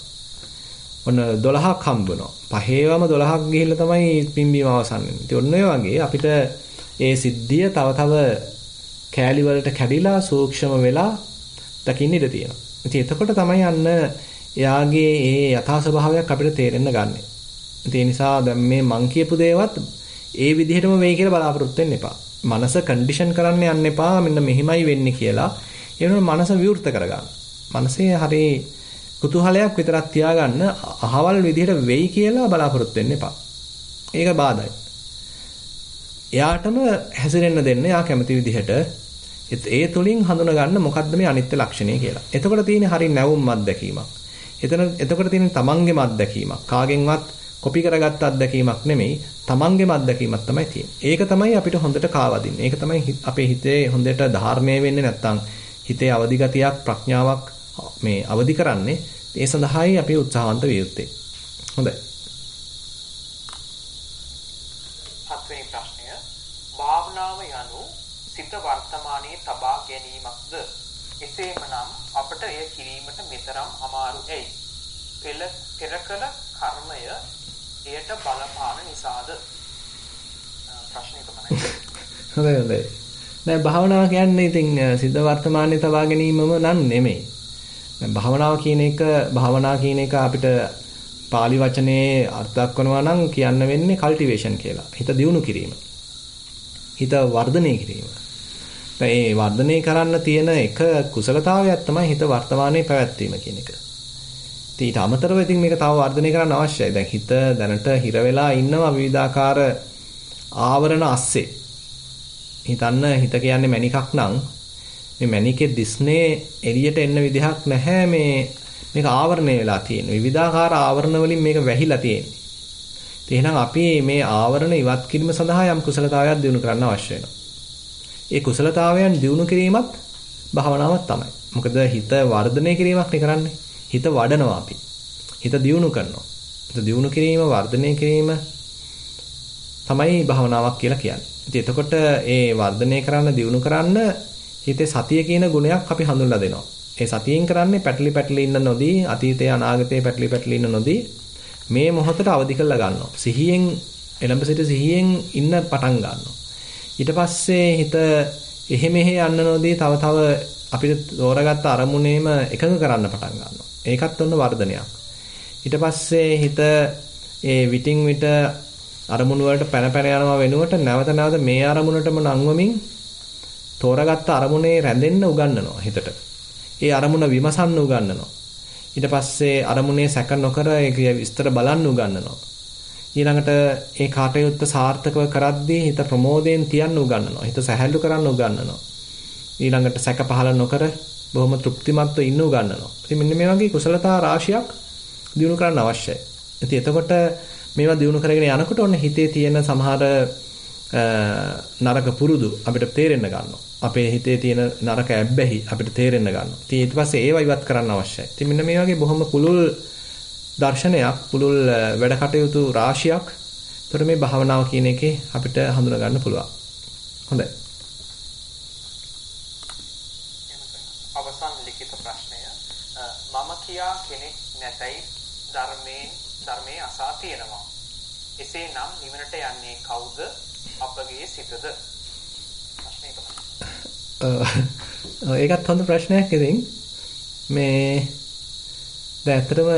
ඔන්න 12ක් හම්බ වෙනවා. 5 12ක් ගිහිල්ලා තමයි පිම්බීම අවසන් වෙන්නේ. ඉතින් ඔන්න ඔය වගේ අපිට ඒ සිද්ධිය තව කෑලි වලට කැඩිලා සූක්ෂම වෙලා දකින්න ඉඩ තියෙනවා. ඉතින් එතකොට තමයි අන්න එයාගේ ඒ යථා ස්වභාවයක් අපිට තේරෙන්න ගන්නෙ. ඒ නිසා දැන් මේ මං කියපු දේවත් ඒ විදිහටම වෙයි කියලා බලාපොරොත්තු වෙන්න එපා. මනස කන්ඩිෂන් කරන්න යන්න එපා. මෙන්න මෙහිමයි වෙන්නේ කියලා. ඒ වෙනුවට මනස විවෘත කරගන්න. මනසේ හරි කුතුහලයක් විතරක් තියාගන්න අහවල් විදිහට වෙයි කියලා බලාපොරොත්තු වෙන්න එපා. ඒක බාධායි. එයාටම හැසිරෙන්න දෙන්න. එයා කැමති විදිහට ඒ තුලින් හඳුනා ගන්න මොකද්ද මේ අනිත්‍ය ලක්ෂණය කියලා. එතකොට තියෙන්නේ හරි නැවුම් අත්දැකීමක්. එතකොට තියෙන්නේ තමන්ගේම අත්දැකීමක්. කාගෙන්වත් කොපි කරගත්ත අත්දැකීමක් නෙමෙයි. තමන්ගේම අත්දැකීමක් තමයි තියෙන්නේ. ඒක තමයි අපිට හොඳට කාවදින්නේ. ඒක තමයි අපේ හිතේ හොඳට ධාර්මණය වෙන්නේ නැත්තම් හිතේ අවදි ගතියක් ප්‍රඥාවක් මේ අවදි කරන්නේ. ඒ සඳහායි අපි උත්සාහවන්ත විය යුත්තේ. හොඳයි. හත්වෙනි ප්‍රශ්නය. භාවනාව යනු සිත වර්තමානයේ තබා ගැනීමක්ද? එසේමනම් අපට එය කිරීමට මෙතරම් අමාරු ඇයි? පෙර කළ කර්මය එයට බලපාන නිසාද? ප්‍රශ්නේ තමයි. හොඳයි. දැන් භාවනාව කියන්නේ ඉතින් සිද්ධ වර්තමානයේ තබා ගැනීමම නන් නෙමෙයි. දැන් භාවනාව කියන එක අපිට පාලි වචනේ අර්ථ දක්වනවා නම් කියන්න වෙන්නේ කල්ටිවේෂන් කියලා. හිත දියුණු කිරීම. හිත වර්ධනය කිරීම. දැන් මේ වර්ධනය කරන්න තියෙන එක කුසලතාවයක් තමයි හිත වර්තමානයේ පැවැත්වීම කියන එක. ඊට අමතරව ඉතින් මේක තව වර්ධනය කරන්න අවශ්‍යයි. දැන් හිත දැනට හිර වෙලා ඉන්නවා විවිධාකාර ආවරණ අස්සේ. හිතන්න හිත කියන්නේ මණිකක් නම් මේ මණිකේ දිස්නේ එළියට එන්න විදිහක් නැහැ මේක ආවරණය වෙලා තියෙන. විවිධාකාර ආවරණ වලින් මේක වැහිලා තියෙන්නේ. එහෙනම් අපි මේ ආවරණ ඉවත් කිරීම සඳහා යම් කුසලතාවයක් දිනු කරන්න අවශ්‍ය වෙනවා. ඒ කුසලතාවයන් දිනු කිරීමත් භාවනාවක් තමයි. මොකද හිත වර්ධනය කිරීමක් නේ කරන්නේ. හිත වඩනවා අපි. හිත දියුණු කරනවා. හිත දියුණු කිරීම වර්ධනය කිරීම තමයි භාවනාවක් කියලා කියන්නේ. ඉතින් එතකොට ඒ වර්ධනය කරන්න දියුණු කරන්න හිතේ සතිය කියන ගුණයක් අපි හඳුන්ලා දෙනවා. ඒ සතියෙන් කරන්නේ පැටලි ඉන්න නොදී අතීතයේ අනාගතයේ පැටලි ඉන්න නොදී මේ මොහොතට අවදි කරලා ගන්නවා. සිහියෙන් එළඹ සිට සිහියෙන් ඉන්න පටන් ගන්නවා. ඊට පස්සේ හිත එහෙ මෙහෙ යන්න නොදී තව අපිට තෝරාගත්ත අරමුණේම එකඟ කරන්න පටන් ගන්නවා. ඒකත් ඔන්න වර්ධනයක්. ඊට පස්සේ හිත ඒ විටින් විට අරමුණු වලට පැන යනවා වෙනුවට නැවත මේ අරමුණටම නංවමින් තෝරාගත්ත අරමුණේ රැඳෙන්න උගන්වනවා හිතට. ඒ අරමුණ විමසන්න උගන්වනවා. ඊට පස්සේ අරමුණේ සැක නොකර ඒක විස්තර බලන්න උගන්වනවා. ඊළඟට ඒ කාටයුත්ත සාර්ථකව කරද්දී හිත ප්‍රමෝදයෙන් තියන්න උගන්වනවා. හිත සැහැල්ලු කරන්න උගන්වනවා. ඊළඟට සැක පහළ නොකර බොහොම තෘප්තිමත්ව ඉන්න උගන්වනවා. ඉතින් මෙන්න මේ වගේ කුසලතා රාශියක් දිනු කරන්න අවශ්‍යයි. ඉතින් එතකොට මේවා දිනු කරගෙන යනකොට ඔන්න හිතේ තියෙන සමහර නරක පුරුදු අපිට තේරෙන්න ගන්නවා. අපේ හිතේ තියෙන නරක ඇබ්බැහි අපිට තේරෙන්න ගන්නවා. ඉතින් ඊට පස්සේ ඒවා ඉවත් කරන්න අවශ්‍යයි. ඉතින් මෙන්න මේ වගේ බොහොම පුළුල් දර්ශනයක්, පුළුල් වැඩ කටයුතු රාශියක් තොර මේ භාවනාව කියන එකේ අපිට හඳුනා ගන්න පුළුවන්. හොඳයි. අවසන් ලිඛිත ප්‍රශ්නය මම කියා කෙනෙක් නැතයි ධර්මයේ අසා තියෙනවා. එසේනම් නිවනට යන්නේ කවුද? අපගේ සිතද? ප්‍රශ්නේ තමයි. ඒකත් හොඳ ප්‍රශ්නයක් ඉතින්. මේ දැන් ඇත්තටම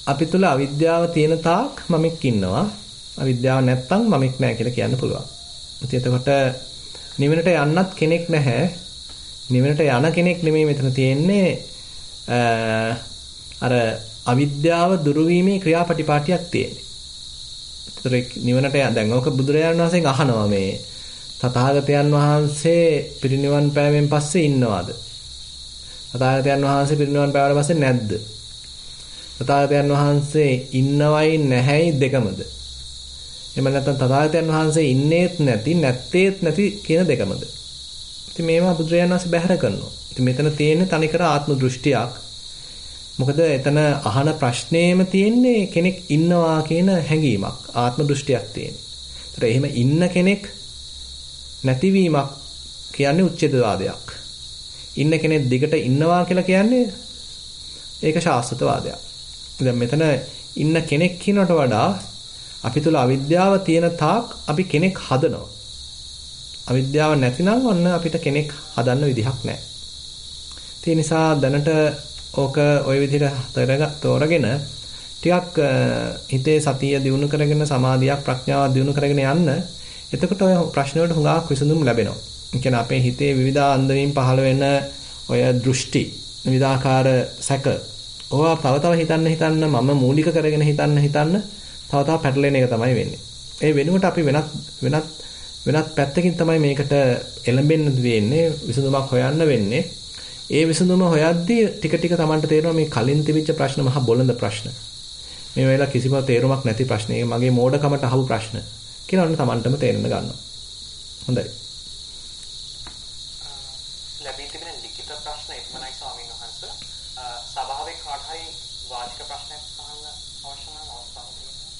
අපි තුල අවිද්‍යාව තියෙන තාක් මමෙක් ඉන්නවා. අවිද්‍යාව නැත්තම් මමෙක් නැහැ කියලා කියන්න පුළුවන්. ඉතින් එතකොට නිවනට යන්නත් කෙනෙක් නැහැ. නිවනට යන කෙනෙක් නෙමෙයි මෙතන තියෙන්නේ. අර අවිද්‍යාව දුරු වීමේ ක්‍රියාපටිපාටියක් තියෙන්නේ. ඒතර නිවනට දැන් ඕක බුදුරජාණන් වහන්සේගෙන් අහනවා මේ තථාගතයන් වහන්සේ පිරිනිවන් පෑමෙන් පස්සේ ඉන්නවද? තථාගතයන් වහන්සේ පිරිනිවන් පෑවට පස්සේ නැද්ද? තථාගතයන් වහන්සේ ඉන්නවයි නැහැයි දෙකමද? එහෙම නැත්නම් තථාගතයන් වහන්සේ ඉන්නේත් නැති නැත්තේත් නැති කියන දෙකමද? ඉතින් මේවා බුදුරජාණන් වහන්සේ බැහැර කරනවා. ඉතින් මෙතන තියෙන්නේ තනිකර ආත්ම දෘෂ්ටියක්. මොකද එතන අහන ප්‍රශ්නේම තියෙන්නේ කෙනෙක් ඉන්නවා කියන හැඟීමක්, ආත්ම දෘෂ්ටියක් තියෙන. ඒතර එහෙම ඉන්න කෙනෙක් නැතිවීමක් කියන්නේ උච්ඡේදවාදයක්. ඉන්න කෙනෙක් දිගට ඉන්නවා කියලා කියන්නේ ඒක ශාස්ත්‍රවාදයක්. දැන් මෙතන ඉන්න කෙනෙක් කියනට වඩා අපි තුල අවිද්‍යාව තියෙන තාක් අපි කෙනෙක් හදනවා. අවිද්‍යාව නැතිනම් ඔන්න අපිට කෙනෙක් හදන්න විදිහක් නැහැ. ඒ නිසා දැනට ඕක ওই විදිහට තෝරගෙන ටිකක් හිතේ සතිය දියුණු කරගෙන සමාධියක් ප්‍රඥාවක් දියුණු කරගෙන යන්න. එතකොට ඔය ප්‍රශ්න වලට හුඟක් විසඳුම් ලැබෙනවා. ඒ කියන්නේ අපේ හිතේ විවිධ අන්දමින් පහළ වෙන ඔය දෘෂ්ටි, විවිධාකාර සැක, ඕවා තව හිතන්න මම මූලික කරගෙන හිතන්න තව පැටලෙන එක තමයි වෙන්නේ. ඒ වෙනුවට අපි වෙනත් පැත්තකින් තමයි මේකට එළඹෙන්න වෙන්නේ, විසඳුමක් හොයන්න වෙන්නේ. ඒ විසඳුම හොයද්දී ටික Tamanට තේරෙනවා මේ කලින් තිබිච්ච ප්‍රශ්න මහා බොළඳ ප්‍රශ්න. මේ වෙලාව කිසිම තේරුමක් නැති ප්‍රශ්න. ඒක මගේ මෝඩකමට අහපු ප්‍රශ්න. කියලා ඔන්න Tamanටම තේරෙන්න ගන්නවා. හොඳයි. ලැබී තිබෙන ලිඛිත ප්‍රශ්න එක්මනයි ස්වාමීන් වහන්සේ. සභාවේ කාට හරි වාචික ප්‍රශ්නයක් අහන්න අවශ්‍ය නම් අවස්ථාවක් තියෙනවා.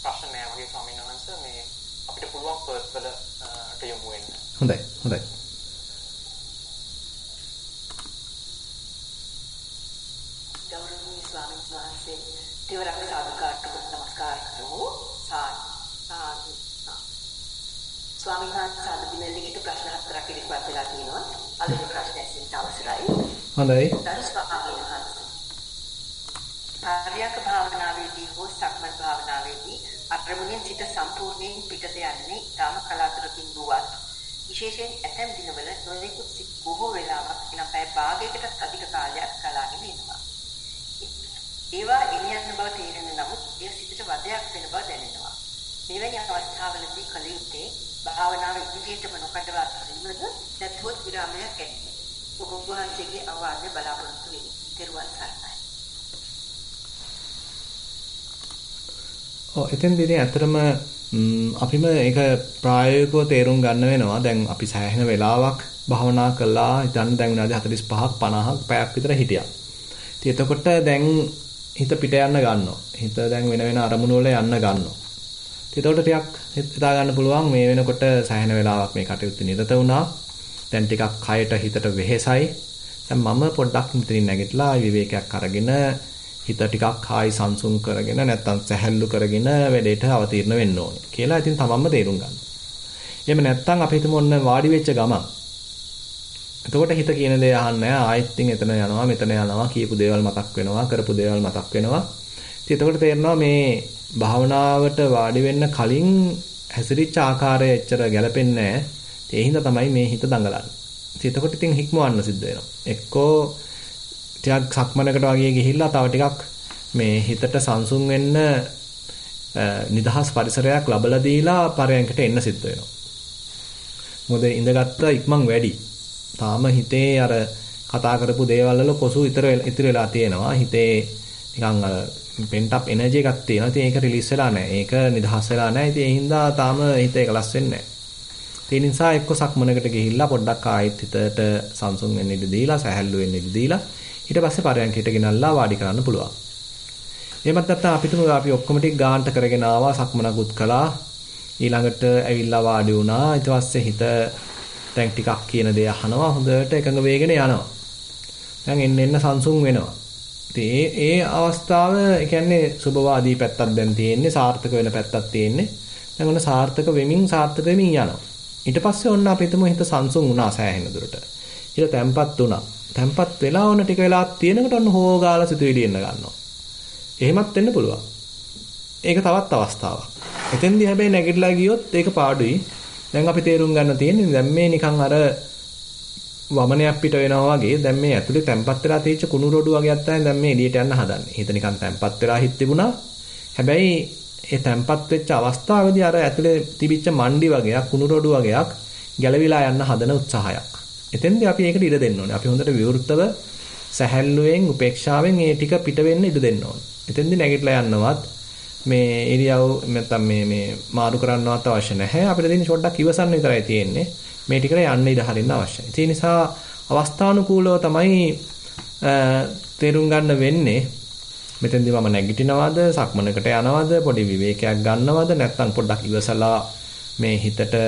ප්‍රශ්න නැහැ වගේ ස්වාමීන් වහන්සේ. මේ අපිට පුළුවන් පර්සනල් යොමු වෙන්න. හොඳයි. හොඳයි. ගෞරවනීය ස්වාමීන් වහන්සේ දෙවරක් සාදුකාරට නමස්කාර කරමු. ස්වාමීන් වහන්සේ අද දින ලිඛිත ප්‍රශ්න හතරක් ඉදිරිපත් වෙලා තිනවා. අලුත් ප්‍රශ්න ඇසෙන්න අවසරයි. හොඳයි. දරු ස්වාමීන් වහන්සේ. ආර්යක භාවනාවේදී හෝ සක්මන් භාවනාවේදී අක්‍රමණයෙන් සිත සම්පූර්ණයෙන් පිටත යන්නේ තාම කලාතුරකින් වුවත් විශේෂයෙන් ඇතැම් දිනවල නොයෙකුත් සිත් බොහෝ වෙලාවක් එනම් පැය භාගයකටත් අධික කාලයක් කලාගෙන ඉන්නවා. ඒවා එළියන්න බව තේරෙන නමුත් ඒ සිතට වදයක් වෙන බව දැනෙනවා. මෙවැනි අවස්ථාවලදී කල යුත්තේ භාවනාව ඉදිරියටම නොකඩවා ගැනීමද නැත්නම් විරාමයක් ගැනීම. ඔබ වහන්සේගේ අවවාද බලාපොරොත්තු වෙමි. ත්වන් සරණයි. එතෙන්දී ඉතින් ඇත්තටම අපිම ඒක ප්‍රායෝගිකව තේරුම් ගන්න වෙනවා. දැන් අපි සෑහෙන වෙලාවක් භාවනා කළා. ඉතින් දැන් විනාඩි 45ක් 50ක් පැයක් විතර හිටියා. ඉතින් එතකොට දැන් හිත පිට යන්න ගන්නවා. හිත දැන් වෙන අරමුණු වල යන්න ගන්නවා. ඉතින් එතකොට ටිකක් හිතා ගන්න පුළුවන් මේ වෙනකොට සෑහෙන වෙලාවක් මේ කටයුතු නිරත වුණා. දැන් ටිකක් කයට හිතට වෙහෙසයි. දැන් මම පොඩ්ඩක් මෙතනින් නැගිටලා විවේකයක් අරගෙන හිත ටිකක් ආයි සංසුන් කරගෙන නැත්තම් සැහැල්ලු කරගෙන වැඩේට අවතීර්ණ වෙන්න ඕනේ කියලා ඉතින් තමන්ම තේරුම් ගන්න. එහෙම නැත්තම් අපි හිතමු ඔන්න වාඩි වෙච්ච ගමන්. එතකොට හිත කියන දේ අහන්නේ ආයෙත් ඉතින් එතන යනවා මෙතන යනවා කියපු දේවල් මතක් වෙනවා කරපු දේවල් මතක් වෙනවා. ඉතින් එතකොට තේරෙනවා මේ භාවනාවට වාඩි වෙන්න කලින් හැසිරිච්ච ආකාරය එච්චර ගැලපෙන්නේ නැහැ. ඒ හින්දා තමයි මේ හිත දඟලන්නේ. ඉතින් එතකොට ඉතින් හික්මවන්න සිද්ධ වෙනවා. එක්කෝ ටිකක් සක්මනකට වගේ ගිහිල්ලා තව ටිකක් මේ හිතට සංසුන් වෙන්න නිදහස් පරිසරයක් ලබලා දීලා පරයන්කට එන්න සිද්ධ වෙනවා. මොකද ඉඳගත්ත ඉක්මන් වැඩි. තාම හිතේ අර කතා කරපු දේවල් වල කොසු ඉතිරි වෙලා තියෙනවා. හිතේ නිකන් අර pent up energy එකක් තියෙනවා. ඉතින් ඒක රිලීස් වෙලා නැහැ. ඒක නිදහස් වෙලා නැහැ. ඉතින් ඒ හින්දා තාම හිත එකලස් වෙන්නේ නැහැ. ඒ නිසා එක්ක සක්මනකට ගිහිල්ලා පොඩ්ඩක් ආයෙත් හිතට සංසුන් වෙන්න ඉඩ දීලා සැහැල්ලු වෙන්න ඉඩ දීලා ඊට පස්සේ පරයන්කයට ගෙනල්ලා වාඩි කරන්න පුළුවන්. එහෙමත් නැත්නම් අපිටම අපි ඔක්කොම ටික ගාන්ට කරගෙන ආවා සක්මනකුත් කළා. ඊළඟට ඇවිල්ලා වාඩි වුණා. ඊට පස්සේ හිත දැන් ටිකක් කියන දේ අහනවා. හොඳට එකඟ වෙගෙන යනවා. දැන් එන්න සංසුන් වෙනවා. ඉතින් ඒ අවස්ථාව ඒ කියන්නේ සුභවාදී පැත්තක් දැන් තියෙන්නේ. සාර්ථක වෙන පැත්තක් තියෙන්නේ. දැන් ඔන්න සාර්ථක වෙමින් යනවා. ඊට පස්සේ ඔන්න අපි හිතමු හිත සංසුන් වුණා සෑහෙන දුරට. ඊට තැම්පත් වුණා. තැම්පත් වෙලා ඔන්න ටික වෙලාවක් තියෙනකොට ඔන්න හොගාලා සිතුවිලි එන්න ගන්නවා. එහෙමත් වෙන්න පුළුවන්. ඒක තවත් අවස්ථාවක්. එතෙන්දී හැබැයි නැගිටලා ගියොත් ඒක පාඩුයි. දැන් අපි තේරුම් ගන්න තියෙන්නේ දැන් මේ නිකන් අර වමනයක් පිට වෙනවා වගේ දැන් මේ ඇතුලේ තැම්පත් වෙලා තියෙච්ච කුණු රොඩු වගේක් තමයි දැන් මේ එළියට යන්න හදන්නේ. හිත නිකන් තැම්පත් වෙලා හිට තිබුණා. හැබැයි ඒ තැම්පත් වෙච්ච අවස්ථාවේදී අර ඇතුලේ තිබිච්ච මණ්ඩි වගේක් කුණු රොඩු වගේක් ගැලවිලා යන්න හදන උත්සාහයක්. එතෙන්දී අපි ඒකට ඉඩ දෙන්න ඕනේ. අපි හොඳට විවෘතව සැහැල්ලුවෙන් උපේක්ෂාවෙන් ඒ ටික පිට වෙන්න ඉඩ දෙන්න ඕනේ. එතෙන්දී නැගිටලා යන්නවත් මේ ඉරියව් නැත්තම් මේ මාරු කරන්නවත් අවශ්‍ය නැහැ. අපිට දෙන්නේ ෂොට්ටක් ඉවසන්න විතරයි තියෙන්නේ. මේ ටිකට යන්න ඉඩ හරින්න අවශ්‍යයි. ඒ නිසා අවස්ථානුකූලව තමයි තේරුම් ගන්න වෙන්නේ. මෙතෙන්දී මම නැගිටිනවද, සක්මනකට යනවද, පොඩි විවේකයක් ගන්නවද, නැත්තම් පොඩ්ඩක් ඉවසලා මේ හිතට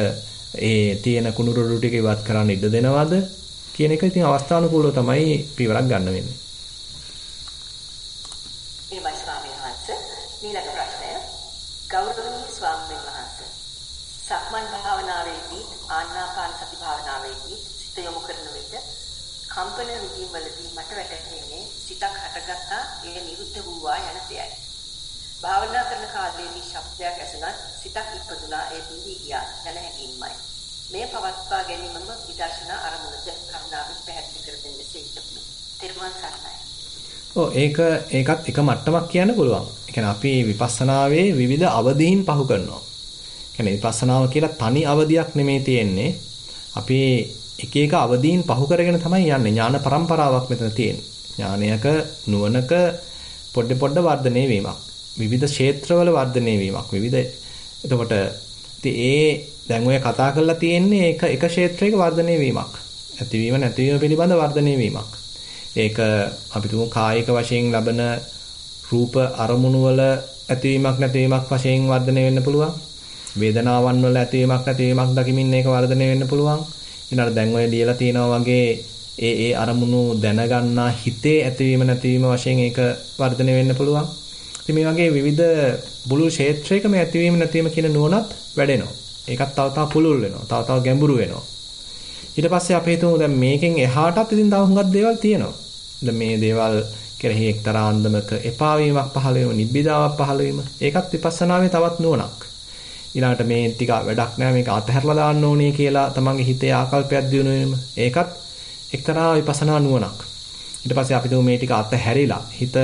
ඒ තියෙන කුණුරොඩු ටික ඉවත් කරන්න ඉඩ දෙනවද කියන එක ඉතින් අවස්ථානුකූලව තමයි පියවරක් ගන්න වෙන්නේ. ඊමයි ස්වාමීන් වහන්සේ ඊළඟ ප්‍රශ්නය ගෞරවනීය ස්වාමීන් වහන්සේ සක්මන් භාවනාවේදී ආනාපාන සති භාවනාවේදී සිත යොමු කරන විට කම්පන රුධිර වලදී මට වැටහෙන්නේ සිතක් හටගත්තා ඒ නිරුද්ධ වූවා යන දෙයයි. භාවනා කරන කාලයේදී ශබ්දයක් ඇසුණත් සිතක් ඉපදුනා ඒ දිවි ගියා යන හැඟීමයි. මේ පවත්වා ගැනීමම විදර්ශනා අරමුණද කරුණාවෙන් පැහැදිලි කර දෙන්න සිටිමි. ත්වන් සරණයි. ඒකත් එක මට්ටමක් කියන්න පුළුවන්. ඒ කියන්නේ අපි විපස්සනාවේ විවිධ අවදීන් පහු කරනවා. කියන්නේ විපස්සනාව කියලා තනි අවදියක් නෙමෙයි තියෙන්නේ. අපි එක එක අවදීන් පහු කරගෙන තමයි යන්නේ. ඥාන පරම්පරාවක් මෙතන තියෙන්නේ. ඥානයක නුවණක පොඩ වර්ධනය වීමක්. විවිධ ක්ෂේත්‍රවල වර්ධනය වීමක්. එතකොට දැන් ඔය කතා කරලා තියෙන්නේ එක ක්ෂේත්‍රයක වර්ධනය වීමක්. ඇතිවීම නැතිවීම පිළිබඳ වර්ධනය වීමක්. ඒක අපි තුමු කායික වශයෙන් ලබන රූප අරමුණු වල ඇතිවීමක් නැතිවීමක් වශයෙන් වර්ධනය වෙන්න පුළුවන්. වේදනාවන් වල ඇතිවීමක් නැතිවීමක් දකිමින් ඒක වර්ධනය වෙන්න පුළුවන්. ඊළඟට දැන් ඔය ලියලා තියෙනවා වගේ ඒ අරමුණු දැනගන්නා හිතේ ඇතිවීම නැතිවීම වශයෙන් ඒක වර්ධනය වෙන්න පුළුවන්. ඉතින් මේ වගේ විවිධ බුළු ක්ෂේත්‍රයක මේ ඇතිවීම නැතිවීම කියන නුවණත් වැඩෙනවා. ඒකත් තව තව පුළුල් වෙනවා. තව තව ගැඹුරු වෙනවා. ඊට පස්සේ අපි හිතමු දැන් මේකෙන් එහාටත් ඉතින් තව හුඟක් දේවල් තියෙනවා. දැන් මේ දේවල් කෙරෙහි එක්තරා අන්දමක එපා වීමක් පහළ වීම, නිබ්බිදාවක් පහළ වීම. ඒකත් විපස්සනාවේ තවත් නුවණක්. ඊළඟට මේ ටික වැඩක් නෑ මේක අතහැරලා දාන්න ඕනේ කියලා තමන්ගේ හිතේ ආකල්පයක් දිනු වීම. ඒකත් එක්තරා විපස්සනා නුවණක්. ඊට පස්සේ අපි මේ ටික අතහැරිලා හිත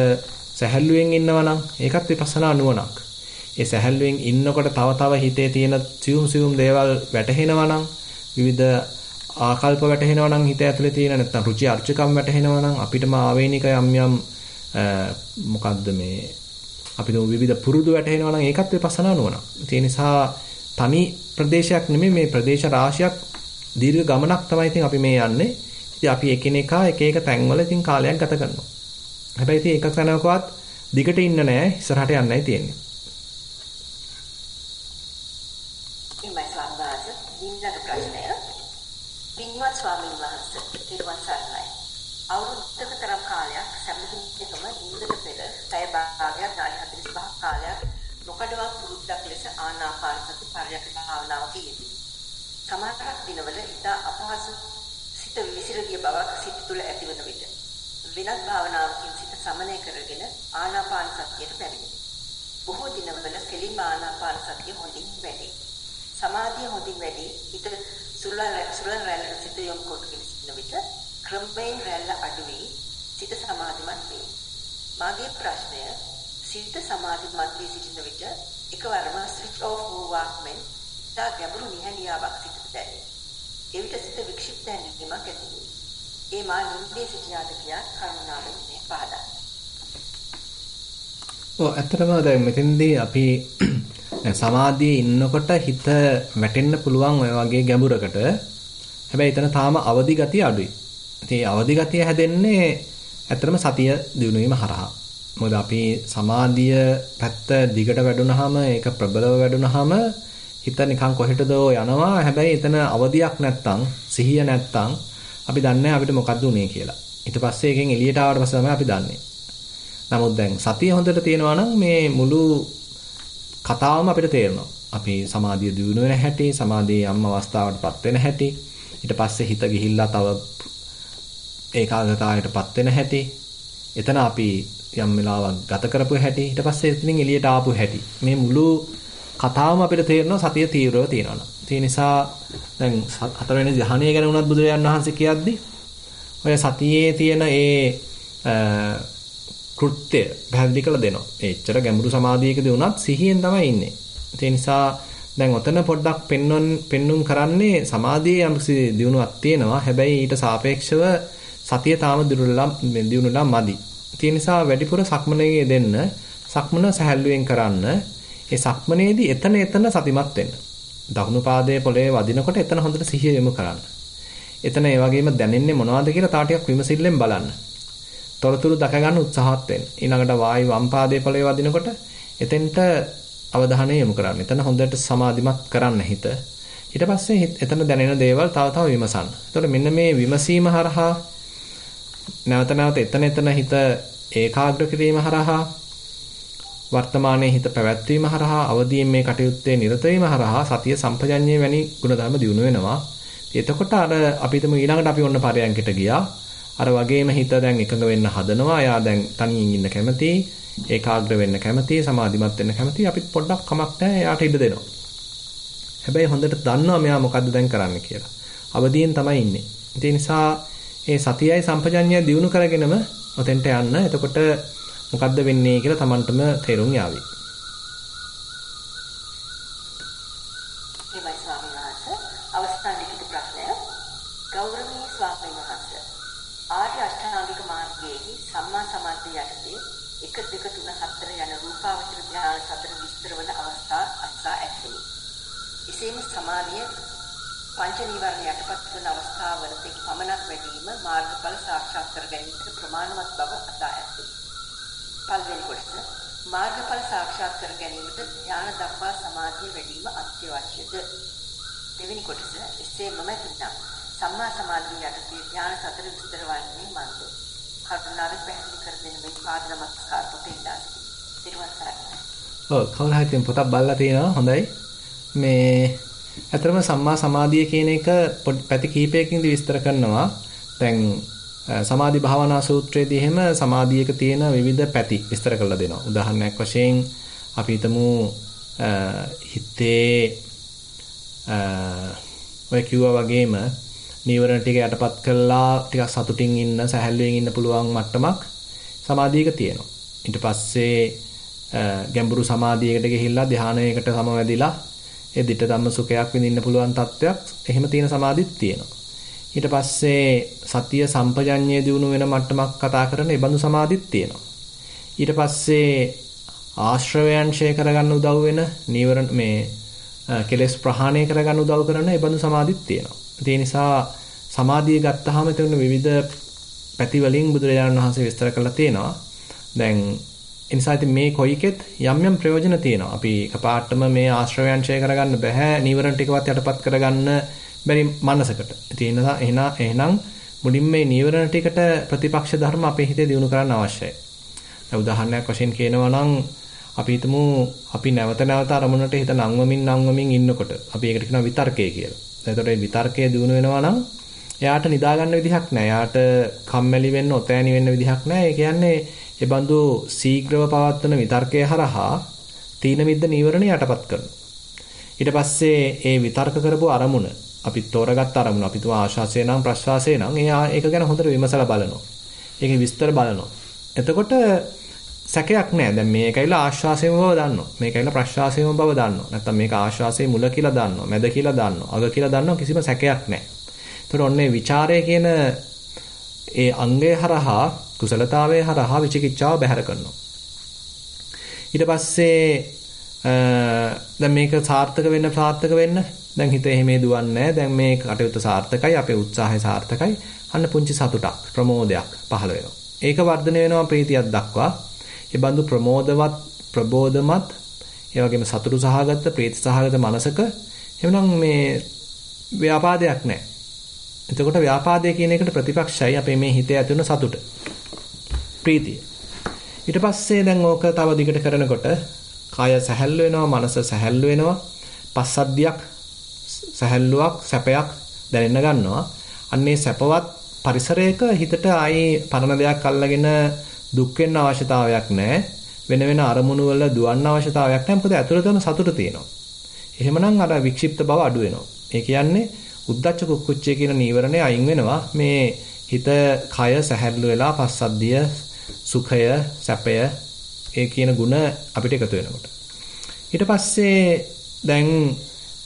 සැහැල්ලුවෙන් ඉන්නවා නම් ඒකත් විපස්සනා නුවණක්. ඒ සැහැල්ලුවෙන් ඉන්නකොට තව තව හිතේ තියෙන සියුම් දේවල් වැටහෙනවා නම් විවිධ ආකල්ප වැටහෙනවා නම් හිත ඇතුලේ තියෙන නැත්නම් රුචි අරුචිකම් වැටහෙනවා නම් අපිටම ආවේනික යම් මොකද්ද මේ අපිට විවිධ පුරුදු වැටහෙනවා නම් ඒකත් විපස්සනා නුවණක්. ඒ නිසා තනි ප්‍රදේශයක් නෙමෙයි මේ ප්‍රදේශ රාශියක් දීර්ඝ ගමනක් තමයි ඉතින් අපි මේ යන්නේ. ඉතින් අපි එකිනෙකා එක එක තැන්වල ඉතින් කාලයක් ගත කරනවා. හැබැයි ඉතින් එක තැනකවත් දිගට ඉන්න නෑ ඉස්සරහට යන්නයි තියෙන්නේ. ඉමයි ස්වාමීන් වහන්සේ ප්‍රශ්නය. පින්වත් ස්වාමීන් වහන්සේ තිරුවන් සරණයි. අවුරුද්දක තරම් කාලයක් සම්මුතිකම නින්දට පෙර පැය භාගයක් නාඩි 45ක් කාලයක් නොකඩවා පුරුද්දක් ලෙස ආනාපාන සති පරයන්ක භාවනාවක යෙදී. සමහර දිනවල ඉතා අපහසු සිත විසිර ගිය බවක් සිත තුළ ඇතිවන විට වෙනත් භාවනාවකින් සිත සමනය කරගෙන ආනාපාන සතියට පැමිණේ. බොහෝ දිනවල කෙලින්ම ආනාපාන සතිය හොඳින් වැඩේ. සමාධිය හොඳින් වැඩි හිත සුලන් රැල්ල සිත යොමු කොටගෙන සිටින විට ක්‍රමයෙන් රැල්ල අඩු වී සිත සමාධිමත් වේ. මාගේ ප්‍රශ්නය සිත සමාධිමත් වී සිටින විට එකවරම ස්විච් ඔෆ් වූවක් මෙන් තා ගැඹුරු නිහඬියාවක් සිතට දැනේ. එවිට සිත වික්ෂිප්ත හැඟීමක් ඇති වේ. ඒ මා නිින්දේ සිටියාද කියා කරුණාවෙන් මේ පහදා. ඇත්තටම දැන් මෙතෙන්දී අපි සමාධියේ ඉන්නකොට හිත වැටෙන්න පුළුවන් ඔය වගේ ගැඹුරකට. හැබැයි එතන තාම අවදි ගතිය අඩුයි. ඉතින් අවදි ගතිය හැදෙන්නේ ඇත්තටම සතිය දිනු වීම හරහා. මොකද අපි සමාධිය පැත්ත දිගට වැඩුණාම ඒක ප්‍රබලව වැඩුණාම හිත නිකන් කොහෙටදෝ යනවා. හැබැයි එතන අවදියක් නැත්තම් සිහිය නැත්තම් අපි දන්නේ අපිට මොකද්ද උනේ කියලා. ඊට පස්සේ එකෙන් එළියට ආවට පස්සේ තමයි අපි දන්නේ. නමුත් දැන් සතිය හොඳට තියෙනවා නම් මේ මුළු කතාවම අපිට තේරෙනවා. අපි සමාධිය දියුණු වෙන හැටි, සමාධියේ යම් අවස්ථාවකටපත් වෙන හැටි, ඊට පස්සේ හිත ගිහිල්ලා තව ඒකාග්‍රතාවයටපත් වෙන හැටි, එතන අපි යම් වෙලාවක් ගත කරපු හැටි, ඊට පස්සේ එතනින් එළියට ආපු හැටි. මේ මුළු කතාවම අපිට තේරෙනවා සතිය තීව්‍රව තියෙනවා. ඒ නිසා දැන් හතරවෙනි ධ්‍යානය ගැන උනත් බුදුරජාණන් වහන්සේ කියද්දි ඔය සතියේ තියෙන කෘත්‍ය පැහැදිලි කරලා දෙනවා. එච්චර ගැඹුරු සමාධියකදී වුණත් සිහියෙන් තමයි ඉන්නේ. ඒ නිසා දැන් ඔතන පොඩ්ඩක් පෙන්눔 කරන්නේ සමාධියේ යම්කිසි දියුණුවක් තියෙනවා. හැබැයි ඊට සාපේක්ෂව සතිය තාම දියුණුලා මදි. ඒ නිසා වැඩිපුර සක්මනේ දෙන්න, සක්මන සැහැල්ලුවෙන් කරන්න. ඒ සක්මනේදී එතන සතිමත් වෙන්න. දකුණු පාදයේ පොළවේ වදිනකොට එතන හොඳට සිහිය යොමු කරන්න. එතන ඒ වගේම දැනෙන්නේ මොනවද කියලා තා ටිකක් විමසිල්ලෙන් බලන්න. තොරතුරු දක ගන්න උත්සාහවත් වෙන්න. ඊළඟට වායු වම් පාදයේ පොළවේ වදිනකොට එතෙන්ට අවධානය යොමු කරන්න. එතන හොඳට සමාධිමත් කරන්න හිත. ඊට පස්සේ එතන දැනෙන දේවල් තව විමසන්න. එතකොට මෙන්න මේ විමසීම හරහා නැවත එතන හිත ඒකාග්‍ර කිරීම හරහා වර්තමානයේ හිත පැවැත්වීම හරහා අවදීන් මේ කටයුත්තේ නිරත වීම හරහා සතිය සම්පජඤ්ඤය වැනි ගුණධර්ම දියුණු වෙනවා. එතකොට අර අපිටම ඊළඟට අපි ඔන්න පරයන්කට ගියා. අර වගේම හිත දැන් එකඟ වෙන්න හදනවා. එයා දැන් තනියෙන් ඉන්න කැමතියි, ඒකාග්‍ර වෙන්න කැමතියි, සමාධිමත් වෙන්න කැමතියි. අපිත් පොඩ්ඩක් කමක් නැහැ. එයාට ඉඩ දෙනවා. හැබැයි හොඳට දන්නවා මෙයා මොකද්ද දැන් කරන්න කියලා. අවදීන් තමයි ඉන්නේ. ඒ නිසා මේ සතියයි සම්පජඤ්ඤය දියුණු කරගෙනම ඔතෙන්ට යන්න. එතකොට මොකද්ද වෙන්නේ කියලා Tamanටම තේරුම් යාවි. එමයි ස්වාමීන් වහන්සේ අවස්ථා ලිඛිත ප්‍රශ්නය. ගෞරවනීය ස්වාමීන් වහන්සේ ආර්ය අෂ්ටාංගික මාර්ගයේදී සම්මා සමාධිය යටතේ 1 2 3 4 යන රූපාවචර ධ්‍යාන සතර විස්තර වන අවස්ථා අස්සා ඇත්තේ. එසේම සමාධිය පංච නීවරණ යටපත් වන අවස්ථාවලදී පමණක් වැඩිම මාර්ගඵල සාක්ෂාත් කර ගැනීමට ප්‍රමාණවත් බව අසා ඇත්තේ. පළවෙනි කොටස මාර්ගඵල සාක්ෂාත් කර ගැනීමට ධ්‍යාන දක්වා සමාධිය වැඩිම අත්‍යවශ්‍යද? දෙවෙනි කොටස එසේම නැතිනම් සම්මා සමාධිය යටතේ ධ්‍යාන සතර විස්තර වන්නේ මන්ද? කරුණාවෙන් පැහැදිලි කර දෙන මේ පාද නමස්කාර පොතේ ඉඳන්. ඊට ඔව් කවුරු හරි තින් පොතක් බලලා තියෙනවා හොඳයි. මේ අතරම සම්මා සමාධිය කියන එක පැති කිහිපයකින්ද විස්තර කරනවා. දැන් සමාධි භාවනා සූත්‍රයේදී එහෙම සමාධියක තියෙන විවිධ පැති විස්තර කරලා දෙනවා. උදාහරණයක් වශයෙන් අපි හිතමු හිතේ ඔය කිව්වා වගේම නීවරණ ටික යටපත් කළා ටිකක් සතුටින් ඉන්න සැහැල්ලුවෙන් ඉන්න පුළුවන් මට්ටමක් සමාධියක තියෙනවා. ඊට පස්සේ ගැඹුරු සමාධියකට ගිහිල්ලා ධානයකට සමවැදිලා ඒ දිට ධම්ම සුඛයක් විඳින්න පුළුවන් තත්ත්වයක් එහෙම තියෙන සමාධිත් තියෙනවා. ඊට පස්සේ සතිය සම්පජඤ්ඤය දිනු වෙන මට්ටමක් කතා කරන ඒ බඳු සමාධිත් තියෙනවා. ඊට පස්සේ ආශ්‍රවයන් ඡය කරගන්න උදව් වෙන නීවරණ මේ කෙලෙස් ප්‍රහාණය කරගන්න උදව් කරන ඒ බඳු සමාධිත් තියෙනවා. ඒ නිසා සමාධිය ගත්තාම එතන විවිධ පැති වලින් බුදුරජාණන් වහන්සේ විස්තර කරලා තියෙනවා. දැන් ඒ නිසා ඉතින් මේ කොයිකෙත් යම් යම් ප්‍රයෝජන තියෙනවා. අපි එකපාරටම මේ ආශ්‍රවයන් ඡය කරගන්න බෑ. නීවරණ ටිකවත් යටපත් කරගන්න බැරි මනසකට. ඉතින් එහෙනම් මුලින්ම මේ නීවරණ ටිකට ප්‍රතිපක්ෂ ධර්ම අපේ හිතේ දිනු කරන්න අවශ්‍යයි. උදාහරණයක් වශයෙන් කියනවා නම් අපි හිතමු අපි නැවත නැවත අරමුණට හිත නංවමින් ඉන්නකොට අපි ඒකට කියනවා විතර්කය කියලා. එතකොට මේ විතර්කය දිනු වෙනවා නම් එයාට නිදා ගන්න විදිහක් නැහැ. එයාට කම්මැලි වෙන්න, ඔතෑණි වෙන්න විදිහක් නැහැ. ඒ කියන්නේ ඒ බඳු ශීඝ්‍රව පවත්වන විතර්කය හරහා තීන මිද්ද නීවරණ යටපත් කරනවා. ඊට පස්සේ ඒ විතර්ක කරපු අරමුණ අපි තෝරගත්ත අරමුණ අපි තුමා ආශාසය නම් ප්‍රශ්වාසය නම් ඒක ගැන හොඳට විමසලා බලනවා. ඒකේ විස්තර බලනවා. එතකොට සැකයක් නැහැ. දැන් මේකයිලා ආශාසයම බව දන්නවා. මේකයිලා ප්‍රශ්වාසයම බව දන්නවා. නැත්තම් මේක ආශාසයේ මුල කියලා දන්නවා. මැද කියලා දන්නවා. අග කියලා දන්නවා. කිසිම සැකයක් නැහැ. එතකොට ඔන්නේ ਵਿਚාරය කියන ඒ අංගය හරහා කුසලතාවයේ හරහා විචිකිච්ඡාව බැහැර කරනවා. ඊට පස්සේ දැන් මේක සාර්ථක වෙන්න දැන් හිත එහෙම දුවන්නේ නැහැ. දැන් මේ කටයුත්ත සාර්ථකයි, අපේ උත්සාහය සාර්ථකයි. අන්න පුංචි සතුටක්, ප්‍රමෝදයක් පහළ වෙනවා. ඒක වර්ධනය වෙනවා ප්‍රීතියක් දක්වා. ඒ බඳු ප්‍රබෝධමත්, ඒ වගේම සතුටු සහගත, ප්‍රීති සහගත මනසක එවනම් මේ ව්‍යාපාදයක් නැහැ. එතකොට ව්‍යාපාදය කියන එකට ප්‍රතිපක්ෂයි අපේ මේ හිතේ ඇති වෙන සතුට. ප්‍රීතිය. ඊට පස්සේ දැන් ඕක තව දිගට කරනකොට කාය සැහැල්ලු වෙනවා, මනස සැහැල්ලු වෙනවා, පස්සද්ධියක්, සැහැල්ලුවක්, සැපයක් දැනෙන්න ගන්නවා. අන්නේ සැපවත් පරිසරයක හිතට ආයේ පරණ දෙයක් අල්ලගෙන දුක් වෙන්න අවශ්‍යතාවයක් නැහැ. වෙන අරමුණු වල දුවන්න අවශ්‍යතාවයක් නැහැ. මොකද ඇතුළතම සතුට තියෙනවා. එහෙමනම් අර වික්ෂිප්ත බව අඩු වෙනවා. ඒ කියන්නේ උද්දච්ච කුක්කුච්චය කියන නීවරණය අයින් වෙනවා. මේ හිත කය සැහැල්ලු වෙලා පස්සද්ධිය, සුඛය, සැපය ඒ කියන ಗುಣ අපිට එකතු වෙනකොට. ඊට පස්සේ දැන්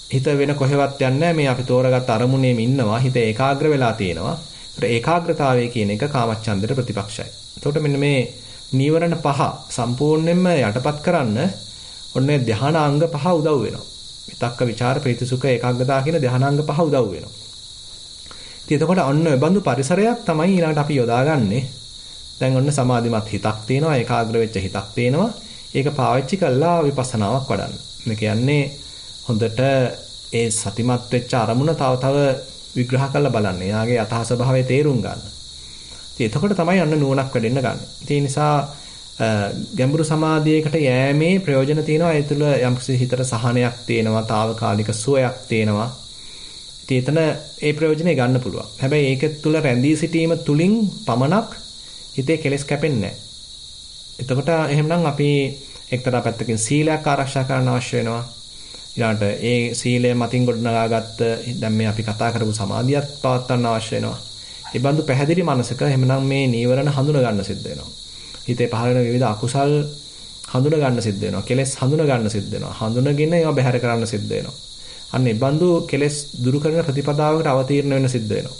හිත වෙන කොහෙවත් යන්නේ නැහැ. මේ අපි තෝරගත්ත අරමුණේම ඉන්නවා. හිත ඒකාග්‍ර වෙලා තියෙනවා. ඒතර ඒකාග්‍රතාවය කියන එක කාමච්ඡන්දයට ප්‍රතිපක්ෂයි. එතකොට මෙන්න මේ නීවරණ පහ සම්පූර්ණයෙන්ම යටපත් කරන්න ඔන්නේ ධානාංග පහ උදව් වෙනවා. විතක්ක, ਵਿਚාර, ප්‍රීති, සුඛ, ඒකාග්‍රතාව කියන ධානාංග පහ උදව් වෙනවා. ඉතින් එතකොට ඔන්න ඔය බඳු පරිසරයක් තමයි ඊළඟට අපි යොදාගන්නේ. දැන් ඔන්න සමාධිමත් හිතක් තියෙනවා, ඒකාග්‍ර වෙච්ච හිතක් තියෙනවා. ඒක පාවිච්චි කළා විපස්සනාවක් වඩන්න. මේ කියන්නේ හොඳට ඒ සතිමත් වෙච්ච අරමුණ තව විග්‍රහ කරලා බලන්න. එයාගේ යථා ස්වභාවය තේරුම් ගන්න. ඉතින් එතකොට තමයි අන්න නුවණක් වැඩෙන්න ගන්න. ඒ නිසා ගැඹුරු සමාධියකට යෑමේ ප්‍රයෝජන තියෙනවා. ඒ තුළ යම්කිසි හිතට සහනයක් තියෙනවා, తాවකාලික සුවයක් තියෙනවා. ඉතින් එතන ඒ ප්‍රයෝජනෙ ගන්න පුළුවන්. හැබැයි ඒක තුළ රැඳී සිටීම තුලින් පමණක් හිතේ කෙලෙස් කැපෙන්නේ නැහැ. එතකොට එහෙමනම් අපි එක්තරා පැත්තකින් සීලයක් ආරක්ෂා කරන්න අවශ්‍ය වෙනවා. ඊළඟට ඒ සීලය මතින් ගොඩනගාගත්ත දැන් මේ අපි කතා කරපු සමාධියත් පවත්වන්න අවශ්‍ය වෙනවා. ඒ බඳු පැහැදිලි මනසක එහෙමනම් මේ නීවරණ හඳුන ගන්න සිද්ධ වෙනවා. හිතේ පහළ වෙන විවිධ අකුසල් හඳුන ගන්න සිද්ධ වෙනවා. කෙලෙස් හඳුන ගන්න සිද්ධ වෙනවා. හඳුනගෙන ඒවා බැහැර කරන්න සිද්ධ වෙනවා. අන්න ඒ බඳු කෙලෙස් දුරු කරන ප්‍රතිපදාවකට අවතීර්ණ වෙන්න සිද්ධ වෙනවා.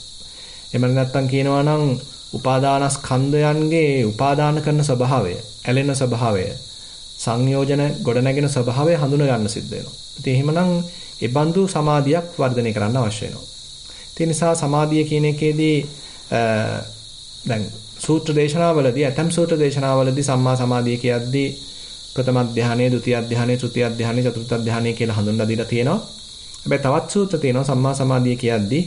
එහෙම නැත්නම් කියනවා නම් උපාදානස්කන්ධයන්ගේ උපාදාන කරන ස්වභාවය, ඇලෙන ස්වභාවය, සංයෝජන ගොඩනැගෙන ස්වභාවය හඳුන ගන්න සිද්ධ වෙනවා. ඉතින් එහෙමනම් ඒ බඳු සමාධියක් වර්ධනය කරන්න අවශ්‍ය වෙනවා. ඒ නිසා සමාධිය කියන එකේදී දැන් සූත්‍ර දේශනාවලදී ඇතම් සූත්‍ර දේශනාවලදී සම්මා සමාධිය කියද්දී ප්‍රථම ධානයේ, ဒုတိယධානයේ, තෘතිය ධානයේ, චතුර්ථ ධානයේ කියලා හඳුන්වලා දීලා තියෙනවා. හැබැයි තවත් සූත්‍ර තියෙනවා සම්මා සමාධිය කියද්දී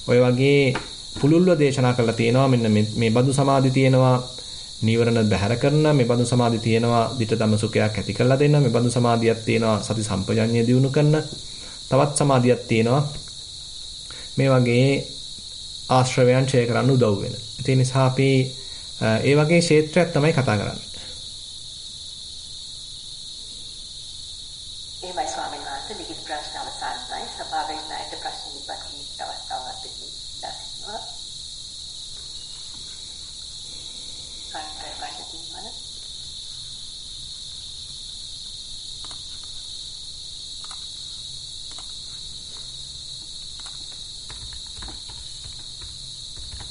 ඔය වගේ පුළුල්ව දේශනා කරලා තියෙනවා මෙන්න මේ බඳු සමාධි තියෙනවා නීවරණ බැහැර කරන, මේ බඳු සමාධි තියෙනවා ධිට ධම්ම සුඛයක් ඇති කරලා දෙන්න, මේ බඳු සමාධියක් තියෙනවා සති සම්පජඤ්ඤය දියුණු කරන, තවත් සමාධියක් තියෙනවා මේ වගේ ආශ්‍රවයන් ඡය කරන්න උදව් වෙන. ඒ නිසා අපි ඒ වගේ ක්ෂේත්‍රයක් තමයි කතා කරන්නේ. එහෙමයි ස්වාමීන් වහන්සේ. ලිඛිත ප්‍රශ්න අවසానයි. සභාවේ ණයට ප්‍රශ්න ඉදිරිපත් කිරීමට අවස්ථාවක් දෙනවා.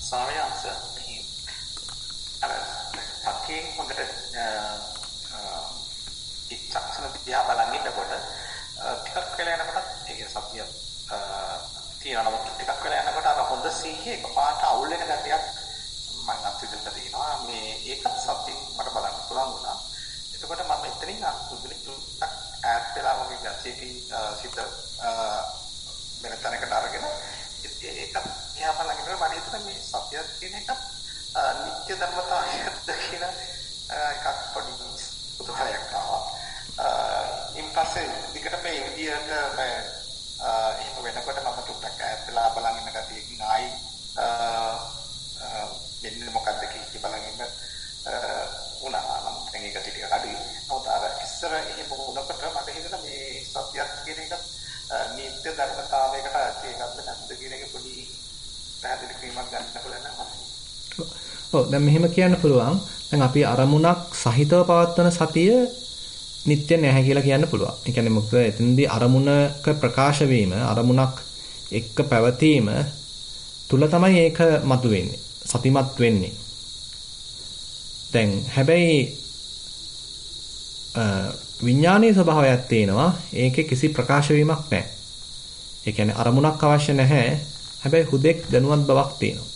ස්වාමීන් වහන්සේ අර සතියෙන් හොඳට ඉච්ඡාසන දිහා බලන් ඉන්නකොට ටිකක් වෙලා යනකොට ඒක සතිය තියනවා. ටිකක් වෙලා යනකොට අර හොඳ සීහේ එකපාරට අවුල් වෙන ගැටියක් මම අත්විඳලා තියෙනවා. මේ ඒකත් සතියෙන් මට බලන්න පුළුවන් වුණා. එතකොට මම එතනින් අසුදුලි ටිකක් ඈත් වෙලා වගේ ගැටියකින් සිත වෙන තැනකට අරගෙන ඒකත් එහා බලගෙන මම හිතන්නේ මේ සතිය කියන එක නිත්‍ය ධර්මතාවයක්ද කියන එකක් පොඩි උදාහරණයක් ආවා. ඉන්පස්සේ දිගට මේ විදියට එහෙම වෙනකොට මම ටිකක් ඈත් වෙලා බලන් ඉන්න ගතියකින් ආයි මෙන්න මොකක්ද කියලා බලන් ඉන්න උනා. නම් ඒක ටිකක් අඩුයි. නමුත් අර ඉස්සර එහෙම වුණකොට මට හිතෙනවා මේ සතියක් කියන එක නිත්‍ය ධර්මතාවයකට ඒකත් නැද්ද කියන එක පොඩි පැහැදිලි කිරීමක් ගන්න පුළුවන් නේද? ඔව් දැන් මෙහෙම කියන්න පුළුවන්. දැන් අපි අරමුණක් සහිතව පවත්වන සතිය නිත්‍ය නැහැ කියලා කියන්න පුළුවන්. ඒ කියන්නේ මොකද එතනදී අරමුණක ප්‍රකාශ වීම, අරමුණක් එක්ක පැවතීම තුල තමයි ඒක මතුවෙන්නේ. සතිමත් වෙන්නේ. දැන් හැබැයි විඥානීය ස්වභාවයක් තියෙනවා. ඒකේ කිසි ප්‍රකාශ වීමක් නැහැ. ඒ කියන්නේ අරමුණක් අවශ්‍ය නැහැ. හැබැයි හුදෙක් දැනුවත් බවක් තියෙනවා.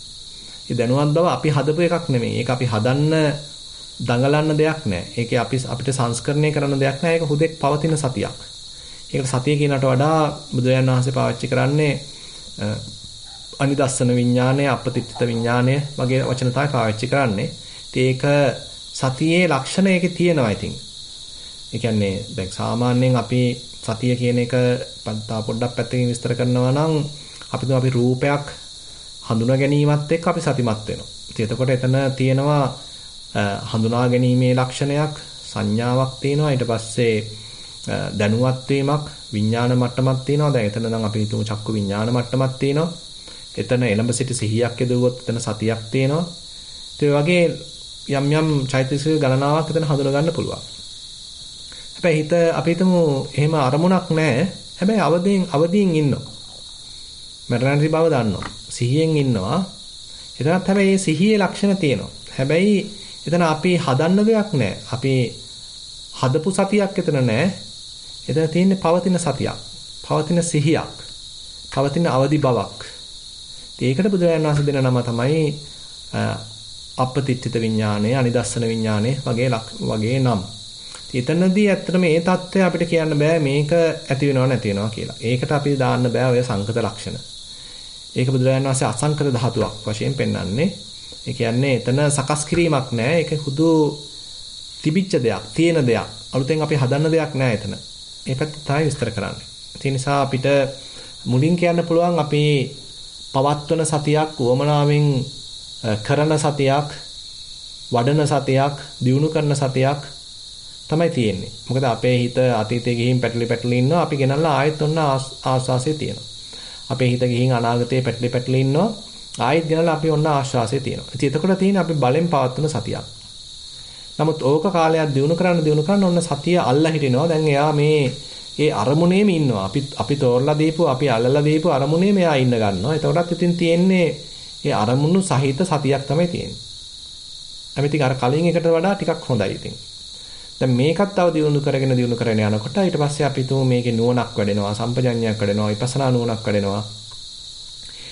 ඒ දැනුවත් බව අපි හදපු එකක් නෙමෙයි. ඒක අපි හදන්න දඟලන්න දෙයක් නැහැ. ඒකේ අපිට සංස්කරණය කරන දෙයක් නැහැ. ඒක හුදෙක් පවතින සතියක්. ඒකට සතිය කියනට වඩා බුදුරජාණන් වහන්සේ පාවිච්චි කරන්නේ අනිදස්සන විඥානය, අප්‍රතිත්ථිත විඥානය වගේ වචන තමයි පාවිච්චි කරන්නේ. ඉතින් ඒක සතියේ ලක්ෂණ ඒකේ තියෙනවා ඉතින්. ඒ කියන්නේ දැන් සාමාන්‍යයෙන් අපි සතිය කියන එක පොඩ්ඩක් පැත්තකින් විස්තර කරනවා නම් අපි රූපයක් හඳුනා ගැනීමත් එක්ක අපි සතිමත් වෙනවා. ඉතින් එතකොට එතන තියෙනවා හඳුනා ගැනීමේ ලක්ෂණයක්, සංඥාවක් තියෙනවා. ඊට පස්සේ දැනුවත් වීමක්, විඥාන මට්ටමක් තියෙනවා. දැන් එතන නම් අපි හිතමු චක්කු විඥාන මට්ටමක් තියෙනවා. එතන එළඹ සිටි සිහියක් යදුවොත් එතන සතියක් තියෙනවා. ඒ වගේ යම් යම් චෛතසික ගණනාවක් එතන හඳුනා ගන්න පුළුවන්. හැබැයි හිත අපි හිතමු එහෙම අරමුණක් නැහැ. හැබැයි අවදියෙන් ඉන්නවා. මරණරි බව දන්නවා. සිහියෙන් ඉන්නවා. එතනත් හැබැයි මේ සිහියේ ලක්ෂණ තියෙනවා. හැබැයි එතන අපි හදන්න දෙයක් නැහැ. අපි හදපු සතියක් එතන නැහැ. එතන තියෙන්නේ පවතින සතියක්. පවතින සිහියක්. පවතින අවදි බවක්. ඒකට බුදුරජාණන් වහන්සේ දෙන නම තමයි අප්‍රතිත්ථිත විඥානය, අනිදස්සන විඥානය වගේ නම්. එතනදී ඇත්තට මේ தත්ත්වය අපිට කියන්න බෑ මේක ඇති වෙනව නැති වෙනවා කියලා. ඒකට අපි දාන්න බෑ ඔය සංකත ලක්ෂණ. ඒක බුදුරජාණන් වහන්සේ අසංකත ධාතුවක් වශයෙන් පෙන්වන්නේ. ඒ කියන්නේ එතන සකස් කිරීමක් නෑ. ඒක හුදු තිබිච්ච දෙයක්, තියෙන දෙයක්. අලුතෙන් අපි හදන්න දෙයක් නෑ එතන. ඒ පැත්ත තමයි විස්තර කරන්නේ. ඒ නිසා අපිට මුලින් කියන්න පුළුවන් අපි පවත්වන සතියක්, උවමනාවෙන් කරන සතියක්, වඩන සතියක්, දියුණු කරන සතියක් තමයි තියෙන්නේ. මොකද අපේ හිත අතීතේ ගිහින් පැටලි ඉන්නවා. අපි ගෙනල්ලා ආයෙත් ඔන්න ආස්වාසිය තියෙනවා. අපේ හිත ගිහින් අනාගතේ පැටලි ඉන්නවා. ආයෙත් ගෙනල්ලා අපි ඔන්න ආශ්වාසය තියෙනවා. ඉතින් එතකොට තියෙන්නේ අපි බලෙන් පවත්වන සතියක්. නමුත් ඕක කාලයක් දිනු කරන්න ඔන්න සතිය අල්ලා හිටිනවා. දැන් එයා ඒ අරමුණේම ඉන්නවා. අපි තෝරලා දීපු, අපි අල්ලලා දීපු අරමුණේ මෙයා ඉන්න ගන්නවා. එතකොටත් ඉතින් තියෙන්නේ ඒ අරමුණු සහිත සතියක් තමයි තියෙන්නේ. අපි අර කලින් එකට වඩා ටිකක් හොඳයි ඉතින්. දැන් මේකත් තව දියුණු කරගෙන යනකොට ඊට පස්සේ අපි තුමු මේකේ නුවණක් වැඩෙනවා, සම්පජඤ්ඤයක් වැඩෙනවා, විපස්සනා නුවණක් වැඩෙනවා.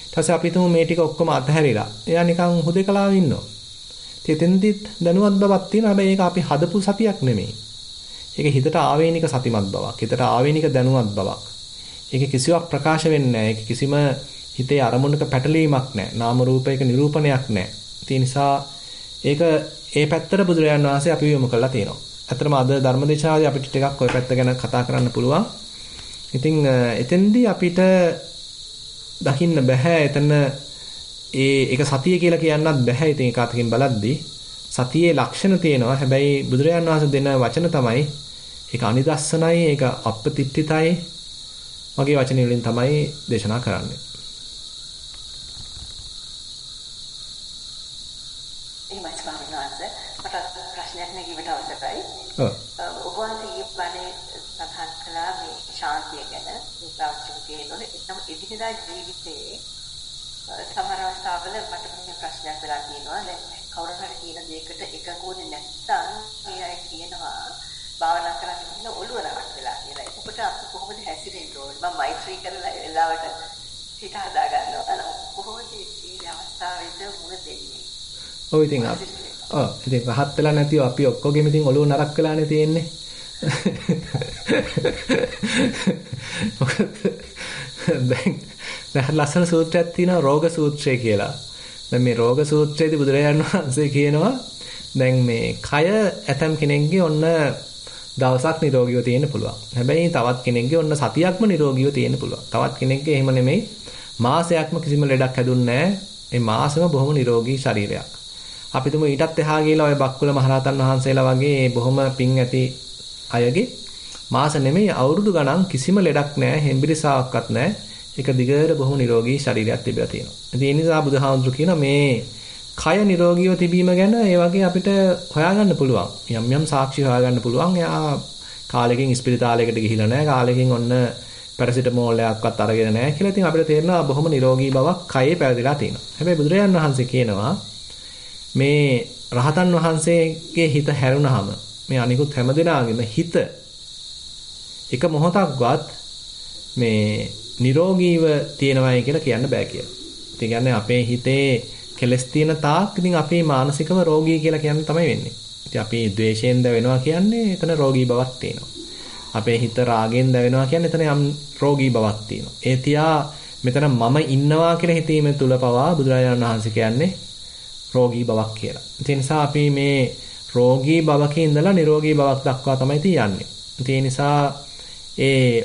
ඊට පස්සේ අපි තුමු මේ ටික ඔක්කොම අතහැරිලා එයා නිකන් හුදේකලාව ඉන්නවා. ඉතින් එතෙන්දිත් දැනුවත් බවක් තියෙනවා. හැබැයි ඒක අපි හදපු සතියක් නෙමෙයි. ඒක හිතට ආවේනික සතිමත් බවක්. හිතට ආවේනික දැනුවත් බවක්. ඒක කිසිවක් ප්‍රකාශ වෙන්නේ නැහැ. ඒක කිසිම හිතේ අරමුණක පැටලීමක් නැහැ. නාම රූපයක නිරූපණයක් නැහැ. ඒ නිසා ඒක ඒ පැත්තට බුදුරජාණන් වහන්සේ අපි යොමු කරලා තියෙනවා. ඇත්තටම අද ධර්මදේශනාවේ අපිට ටිකක් ওই පැත්ත ගැන කතා කරන්න පුළුවන්. ඉතින් එතෙන්දී අපිට දකින්න බෑ එතන ඒක සතිය කියලා කියන්නත් බෑ. ඉතින් ඒක අතකින් බලද්දී සතියේ ලක්ෂණ තියෙනවා. හැබැයි බුදුරජාණන් වහන්සේ දෙන වචන තමයි ඒක අනිදස්සනයි, ඒක අප්පතිට්ඨිතයි වගේ වචන වලින් තමයි දේශනා කරන්නේ. එහෙමයි ස්වාමීන් වහන්සේ. මට ප්‍රශ්නයක් නැගීමට අවශ්‍යයි. ඔව්. ඔබ වහන්සේ බණේ සඳහන් කළා මේ ශාන්තිය ගැන. ඒක අවශ්‍යම තියෙනවනේ. ඒකම එදිනෙදා ජීවිතයේ සමහර අවස්ථාවල මට මේ ප්‍රශ්නයක් වෙලා තියෙනවා. දැන් කවුරු හරි කියන දෙයකට එකගොනේ නැත්තම් ඒ අය කියනවා භාවනා කරන්න කියන ඔළුව නරක් වෙලා කියලා. ඒකට අපි කොහොමද හැසිරෙන්න ඕනේ? මම මෛත්‍රී කරලා එලාවට හිත හදා ගන්නවා. කොහොමද මේ අවස්ථාවේදී මුණ දෙන්නේ? ඔව් ඉතින් ඉතින් රහත් වෙලා නැතිව අපි ඔක්කොගෙම ඉතින් ඔළුව නරක් වෙලානේ තියෙන්නේ. දැන් ලස්සන සූත්‍රයක් තියෙනවා රෝග සූත්‍රය කියලා. දැන් මේ රෝග සූත්‍රයේදී බුදුරජාණන් වහන්සේ කියනවා දැන් මේ කය ඇතම් කෙනෙක්ගේ ඔන්න දවසක් නිරෝගීව තියෙන්න පුළුවන්. හැබැයි තවත් කෙනෙක්ගේ ඔන්න සතියක්ම නිරෝගීව තියෙන්න පුළුවන්. තවත් කෙනෙක්ගේ එහෙම නෙමෙයි මාසයක්ම කිසිම ලෙඩක් හැදුන්නේ නැහැ. ඒ මාසෙම බොහොම නිරෝගී ශරීරයක්. අපි තුමු ඊටත් එහා ගිහලා ඔය බක්කුල මහරහතන් වහන්සේලා වගේ බොහොම පිං ඇති අයගේ මාස නෙමෙයි අවුරුදු ගණන් කිසිම ලෙඩක් නැහැ, හෙම්බිරිසාවක්වත් නැහැ. ඒක දිගට බොහොම නිරෝගී ශරීරයක් තිබිලා තියෙනවා. ඉතින් ඒ නිසා බුදුහාමුදුරු කියන මේ කය නිරෝගීව තිබීම ගැන ඒ වගේ අපිට හොයාගන්න පුළුවන්. යම් යම් සාක්ෂි හොයාගන්න පුළුවන්. එයා කාලෙකින් ස්පිරිතාලයකට ගිහිලා නැහැ, කාලෙකින් ඔන්න පැරසිටමෝල් එකක්වත් අරගෙන නැහැ කියලා. ඉතින් අපිට තේරෙනවා බොහොම නිරෝගී බවක් කයේ පැවතිලා තියෙනවා. හැබැයි බුදුරජාණන් වහන්සේ කියනවා මේ රහතන් වහන්සේගේ හිත හැරුණාම මේ අනිකුත් හැමදෙනාගේම හිත එක මොහොතක්වත් මේ නිරෝගීව තියෙනවයි කියලා කියන්න බෑ කියලා. ඒ කියන්නේ අපේ හිතේ කෙලස් තියෙන තාක් ඉතින් අපි මානසිකව රෝගී කියලා කියන්න තමයි වෙන්නේ. ඉතින් අපි ද්වේෂයෙන් දැවෙනවා කියන්නේ එතන රෝගී බවක් තියෙනවා. අපේ හිත රාගයෙන් දැවෙනවා කියන්නේ එතන යම් රෝගී බවක් තියෙනවා. ඒ තියා මෙතන මම ඉන්නවා කියලා හිතීම තුල පවා බුදුරජාණන් වහන්සේ කියන්නේ රෝගී බවක් කියලා. ඒ නිසා අපි මේ රෝගී බවක ඉඳලා නිරෝගී බවක් දක්වා තමයි තියන්නේ. ඒ නිසා